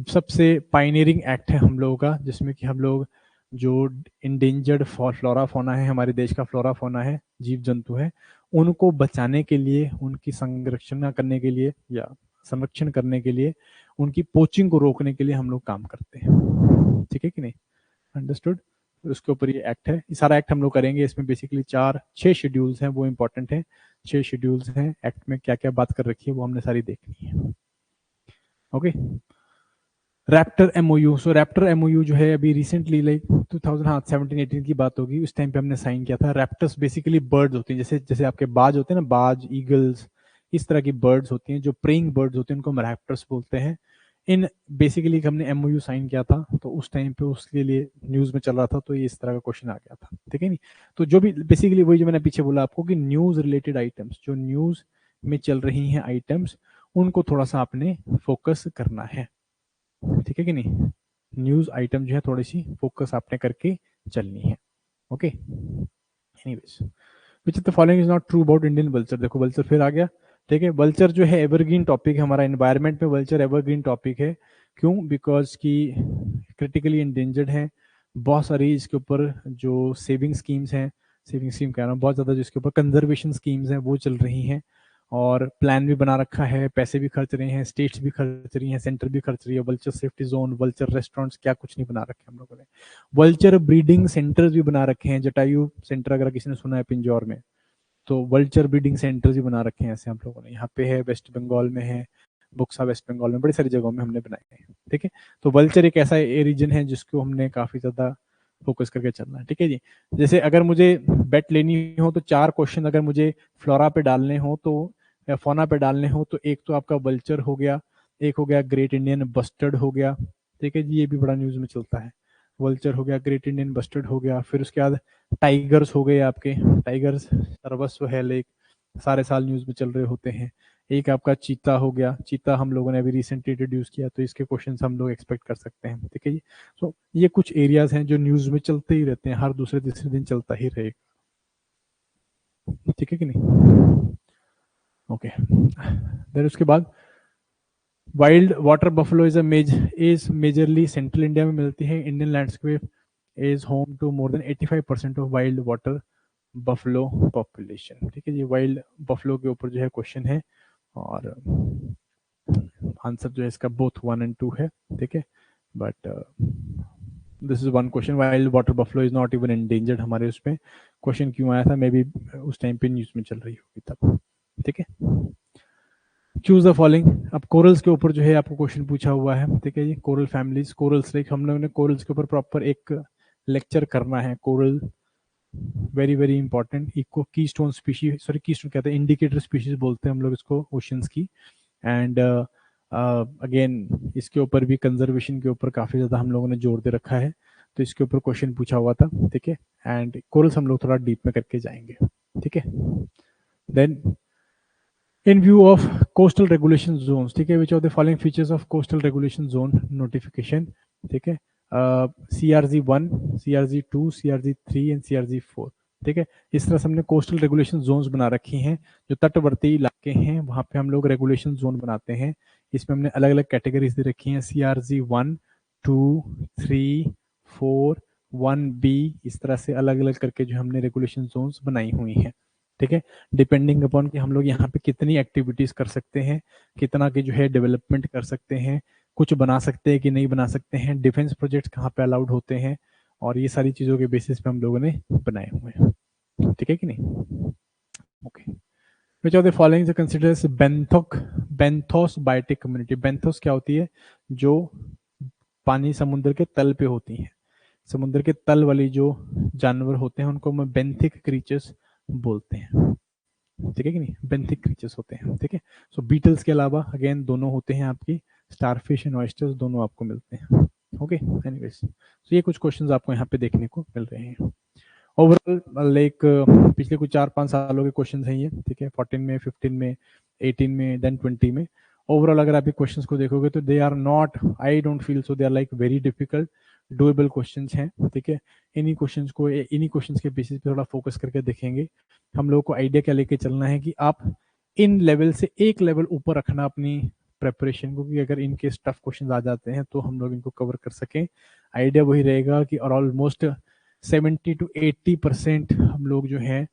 सबसे पाइनियरिंग एक्ट है हम लोगों का, जिसमें कि हम लोग जो इंडेंजर्ड फ्लोरा फोना है, हमारे देश का फ्लोरा फोना है, जीव जंतु है, उनको बचाने के लिए, उनकी संरक्षण करने के लिए या संरक्षण करने के लिए, उनकी पोचिंग को रोकने के लिए हम लोग काम करते हैं। ठीक है कि नहीं? अंडरस्टूड? उसके ऊपर ये एक्ट है, ये सारा एक्ट हम लोग करेंगे। इसमें बेसिकली 6 शेड्यूल्स हैं, वो इंपॉर्टेंट है। 6 शेड्यूल्स हैं, एक्ट में क्या क्या बात कर रखी है वो हमने सारी देखनी है। Okay. Raptor MOU. So raptor MOU जो है अभी रिसेंटली लाइक 2017-18 की बात होगी, उस टाइम पे हमने साइन किया था। रैप्टर्स बेसिकली बर्ड्स होती हैं, जैसे जैसे आपके बाज होते हैं ना, बाज, ईगल्स, इस तरह की बर्ड्स होती हैं जो प्रेइंग बर्ड्स होती हैं, उनको हम रैप्टर्स बोलते हैं। इन बेसिकली हमने एमओयू साइन किया था, तो उस टाइम पे उसके लिए न्यूज में चल रहा था, तो ये इस तरह का क्वेश्चन आ गया था। ठीक है नहीं? तो जो भी बेसिकली वही जो मैंने पीछे बोला आपको कि न्यूज रिलेटेड आइटम्स, जो न्यूज में चल रही हैं आइटम्स, उनको थोड़ा सा आपने फोकस करना है। ठीक है कि नहीं? न्यूज आइटम जो है थोड़ी सी फोकस आपने करके चलनी है। Okay. Anyways, which of the following is not true about Indian vulture. देखो वल्चर फिर आ गया। ठीक है, वल्चर जो है एवरग्रीन टॉपिक है हमारा एनवायरनमेंट में। वल्चर एवरग्रीन टॉपिक है, क्यों? बिकॉज की क्रिटिकली इंडेंजर्ड है। बहुत सारी इसके ऊपर जो सेविंग स्कीम्स हैं, सेविंग स्कीम कह रहा हूँ, बहुत ज़्यादा जो इसके ऊपर कंजर्वेशन स्कीम्स हैं वो चल रही हैं, और प्लान भी बना रखा है, पैसे भी खर्च रहे हैं, स्टेट्स भी खर्च रही हैं, सेंटर भी खर्च रही है। Vulture safety zone, vulture restaurants, क्या कुछ नहीं बना रखे हम लोगों ने। वल्चर ब्रीडिंग सेंटर्स भी बना रखे हैं, जटायु सेंटर अगर किसी ने सुना है पिंजौर में, तो वल्चर ब्रीडिंग सेंटर्स भी बना रखे हैं ऐसे हम लोगों ने। यहाँ पे है, वेस्ट बंगाल में है, बुक्सा वेस्ट बंगाल में, बड़ी सारी जगहों में हमने बनाए हैं। ठीक है, तो वल्चर एक ऐसा रीजन है जिसको हमने काफी ज्यादा फोकस करके चलना है। ठीक है जी। जैसे अगर मुझे बेट लेनी हो तो 4 क्वेश्चन अगर मुझे फ्लोरा पे डालने हो तो, या फोना पे डालने हो तो, एक तो आपका वल्चर हो गया, एक हो गया ग्रेट इंडियन बस्टर्ड हो गया। ठीक है जी, ये भी बड़ा न्यूज में चलता है। वल्चर हो गया, ग्रेट इंडियन बस्टर्ड हो गया, फिर उसके बाद टाइगर्स हो गए आपके। टाइगर्स सर्वस्व है, लेक सारे साल न्यूज में चल रहे होते हैं। एक आपका चीता हो गया, चीता हम लोगों ने अभी रिसेंटली इंट्रोड्यूस किया, तो इसके क्वेश्चन हम लोग एक्सपेक्ट कर सकते हैं। ठीक है जी। तो ये कुछ एरियाज हैं जो न्यूज में चलते ही रहते हैं, हर दूसरे तीसरे दिन चलता ही रहेगा। ठीक है कि नहीं? ओके। देन उसके बाद wild water buffalo is majorly central India में मिलती है। Indian landscape is home to more than 85% of wild water buffalo population. ठीक है, ये वाइल्ड बफलो के ऊपर जो है क्वेश्चन है, और आंसर जो है इसका बोथ 1 और 2 है। ठीक है, but this is one question, wild water buffalo is not even endangered. हमारे उसमें क्वेश्चन क्यों आया था, मे बी उस टाइम पे न्यूज में चल रही होगी तब। ठीक है, चूज द फॉलोइंग। अब कोरल्स के ऊपर जो है आपको क्वेश्चन पूछा हुआ है। ठीक है जी, कोरल फैमिलीज, कोरल्स, लाइक हम लोगों ने कोरल्स के ऊपर प्रॉपर एक लेक्चर करना है। Coral very very important, eco keystone species, sorry keystone कहते हैं, इंडिकेटर स्पीशीज बोलते हैं हम लोग इसको ओशंस की। एंड अगेन इसके ऊपर भी कंजर्वेशन के ऊपर काफी ज्यादा हम लोगों ने जोर दे रखा है, तो इसके ऊपर क्वेश्चन पूछा हुआ था। ठीक है, एंड कोरल्स हम लोग थोड़ा डीप में करके जाएंगे। ठीक है, then in view of coastal regulation zones. ठीक है, which of the following features of coastal regulation zone notification. ठीक है, CRZ 1, CRZ 2, CRZ 3 and CRZ 4। ठीक है, इस तरह से हमने कोस्टल रेगुलेशन जोन्स बना रखी हैं। जो तटवर्ती इलाके हैं वहां पे हम लोग रेगुलेशन जोन बनाते हैं। इसमें हमने अलग अलग कैटेगरीज दे रखी हैं, CRZ 1, 2, 3, 4, 1B, इस तरह से अलग अलग करके जो हमने रेगुलेशन जोन्स बनाई हुई हैं। ठीक है, डिपेंडिंग अपॉन कि हम लोग यहाँ पे कितनी एक्टिविटीज कर सकते हैं, कितना की जो है डेवलपमेंट कर सकते हैं, कुछ बना सकते हैं कि नहीं बना सकते हैं, डिफेंस प्रोजेक्ट कहाँ पे अलाउड होते हैं, और ये सारी चीजों के बेसिस पे हम लोगों ने बनाए हुए हैं। ठीक है कि नहीं? Okay. Which of the following considers benthos biotic community. Benthos क्या होती है? जो पानी समुद्र के तल पे होती है, समुद्र के तल वाली जो जानवर होते हैं उनको हम बेंथिक क्रीचर्स बोलते हैं। ठीक है कि नहीं? बेंथिक क्रीचर्स होते हैं। ठीक है, सो बीटल्स के अलावा अगेन दोनों होते हैं आपकी, स्टारफिश एंड ऑयस्टर्स, दोनों आपको मिलते हैं। ओके, एनीवेज, तो ये कुछ क्वेश्चंस आपको यहाँ पे देखने को मिल रहे हैं। ओवरऑल लाइक पिछले कुछ 4-5 सालों के क्वेश्चन हैं ये, ठीक है, 14 में, 15 में, 18 में, देन 20 में। ओवरऑल अगर आप ये क्वेश्चंस को देखोगे तो they are not, I don't feel so, they are like very difficult, doable questions हैं, ठीक है। इन्हीं क्वेश्चंस के बेसिस पे थोड़ा फोकस करके देखेंगे। हम लोगों को आइडिया क्या लेके चलना है कि आप इन लेवल से एक लेवल ऊपर रखना अपनी प्रेपरेशन को, कि अगर इनके टफ क्वेश्चन आ जाते हैं तो हम लोग इनको कवर कर सकें। आइडिया वही रहेगा कि और ऑलमोस्ट 70 to 80% हम लोग जो हैं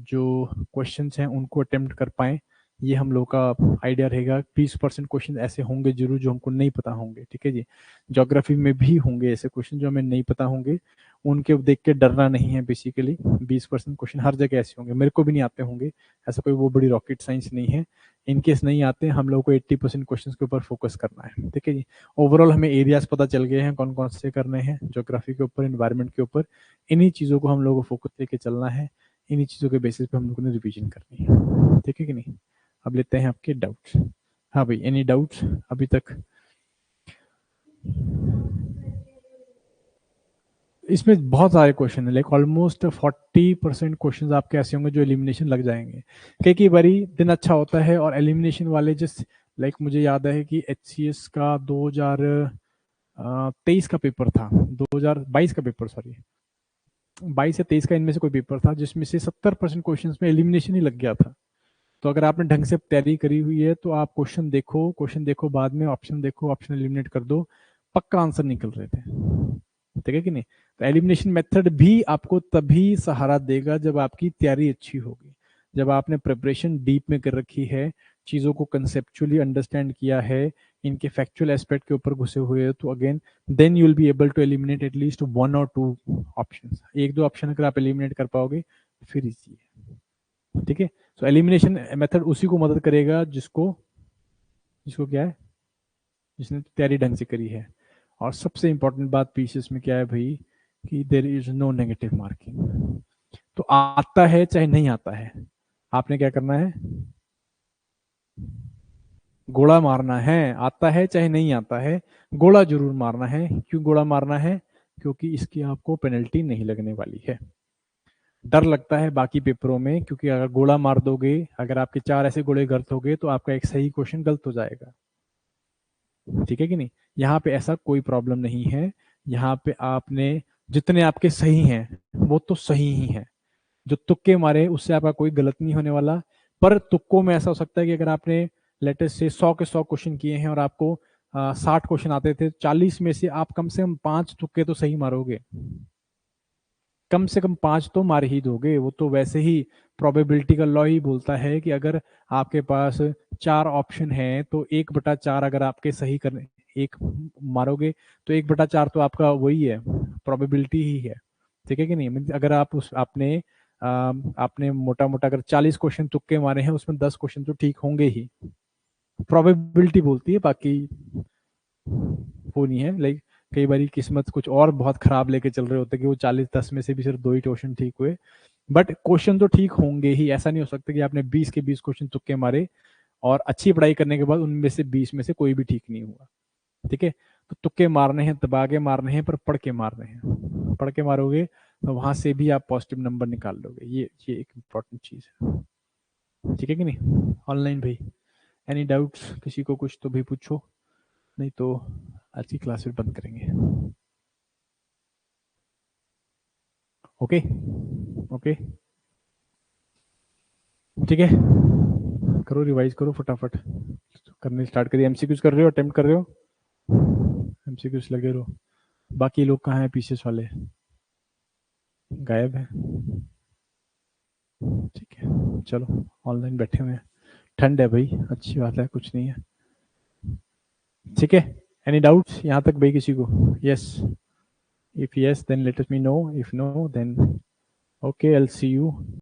जो क्वेश्चंस हैं उनको अटेम्प्ट कर पाएं, ये हम लोग का आइडिया रहेगा। 20% क्वेश्चन ऐसे होंगे जरूर जो हमको नहीं पता होंगे, ठीक है जी। ज्योग्राफी में भी होंगे ऐसे क्वेश्चन जो हमें नहीं पता होंगे, उनके देख के डरना नहीं है बेसिकली। 20% क्वेश्चन हर जगह ऐसे होंगे, मेरे को भी नहीं आते होंगे, ऐसा कोई वो बड़ी रॉकेट साइंस नहीं है। इनकेस नहीं आते, हम लोग को 80% क्वेश्चन के ऊपर फोकस करना है, ठीक है जी। ओवरऑल हमें एरियाज पता चल गए हैं कौन कौन से करने हैं, ज्योग्राफी के ऊपर, इन्वायरमेंट के ऊपर। इन्हीं चीज़ों को हम लोग को फोकस लेके चलना है, इन्हीं चीज़ों के बेसिस पे हम लोगों ने रिवीजन करनी है, ठीक है कि नहीं। अब लेते हैं आपके डाउट्स। हाँ भाई, एनी डाउट्स अभी तक? इसमें बहुत सारे क्वेश्चन है, लाइक ऑलमोस्ट 40% क्वेश्चन आपके ऐसे होंगे जो एलिमिनेशन लग जाएंगे। कई बारी दिन अच्छा होता है और एलिमिनेशन वाले जस्ट लाइक मुझे याद है कि HCS का 2023 का पेपर था, 2022 का पेपर, सॉरी 22 या 23 का, इनमें से कोई पेपर था जिसमें से 70% क्वेश्चन में एलिमिनेशन ही लग गया था। तो अगर आपने ढंग से तैयारी करी हुई है तो आप क्वेश्चन देखो, बाद में ऑप्शन देखो, ऑप्शन एलिमिनेट कर दो, पक्का आंसर निकल रहे थे, ठीक है कि नहीं। तो एलिमिनेशन मेथड भी आपको तभी सहारा देगा जब आपकी तैयारी अच्छी होगी, जब आपने प्रिपरेशन डीप में कर रखी है, चीज़ों को कंसेप्चुअली अंडरस्टैंड किया है, इनके फैक्चुअल एस्पेक्ट के ऊपर घुसे हुए हो, तो again then you will be able to eliminate at least 1 or 2 option. एक दो ऑप्शन अगर आप एलिमिनेट कर पाओगे फिर इजी है, ठीक है। सो एलिमिनेशन मेथड उसी को मदद करेगा जिसको जिसको क्या है, जिसने तैयारी ढंग से करी है। और सबसे इंपॉर्टेंट बात पीसीएस में क्या है भाई, कि there is no negative marking. तो आता है चाहे नहीं आता है, आपने क्या करना है, गोला मारना है। आता है चाहे नहीं आता है, गोला जरूर मारना है। क्यों गोला मारना है? क्योंकि इसकी आपको पेनल्टी नहीं लगने वाली है। डर लगता है बाकी पेपरों में, क्योंकि अगर गोला मार दोगे, अगर आपके 4 ऐसे गोले गलत हो गए तो आपका एक सही क्वेश्चन गलत हो जाएगा, ठीक है कि नहीं। यहाँ पे ऐसा कोई प्रॉब्लम नहीं है। यहाँ पे आपने जितने आपके सही हैं वो तो सही ही हैं, जो तुक्के मारे उससे आपका कोई गलत नहीं होने वाला। पर तुक्कों में ऐसा हो सकता है कि अगर आपने लेटेस्ट से 100 के 100 क्वेश्चन किए हैं और आपको 60 क्वेश्चन आते थे, 40 में से आप कम से कम 5 तुक्के तो सही मारोगे, कम से कम 5 तो मार ही दोगे। वो तो वैसे ही प्रोबेबिलिटी का लॉ ही बोलता है कि अगर आपके पास 4 ऑप्शन है तो 1/4 अगर आपके सही करने एक मारोगे तो 1/4 तो आपका वही है, प्रोबेबिलिटी ही है, ठीक है कि नहीं। अगर आप उस आपने मोटा मोटा अगर 40 क्वेश्चन तुक्के मारे हैं, उसमें 10 क्वेश्चन तो ठीक होंगे ही, प्रोबेबिलिटी बोलती है, बाकी वो नहीं है। लाइक कई बार किस्मत कुछ और बहुत खराब लेके चल रहे होते कि वो 40-10 में से भी सिर्फ 2 ही क्वेश्चन ठीक हुए, बट क्वेश्चन तो ठीक होंगे ही। ऐसा नहीं हो सकता कि आपने 20 के 20 क्वेश्चन तुक्के मारे और अच्छी पढ़ाई करने के बाद उनमें से 20 में से कोई भी ठीक नहीं हुआ, ठीक है। तो तुक्के मारने हैं, दबा के मारने हैं, पर पढ़ के मारने हैं। पढ़ के मारोगे तो वहां से भी आप पॉजिटिव नंबर निकाल लोगे, ये एक इम्पॉर्टेंट चीज है, ठीक है कि नहीं। ऑनलाइन भाई एनी डाउट्स, किसी को कुछ तो भी पूछो, नहीं तो आज की क्लास फिर बंद करेंगे। ओके ओके, ठीक है, करो रिवाइज करो फटाफट, करने स्टार्ट करिए। एमसीक्यूज कर रहे हो, अटेम्प्ट कर रहे हो, एमसीक्यूज लगे रहो। बाकी लोग कहाँ हैं, पीसीएस वाले गायब है, ठीक है चलो ऑनलाइन बैठे हुए हैं। ठंड है भाई, अच्छी बात है, कुछ नहीं है, ठीक है। एनी डाउट्स यहाँ तक भाई किसी को? Yes, if yes then let us me know, if no then okay, I will see you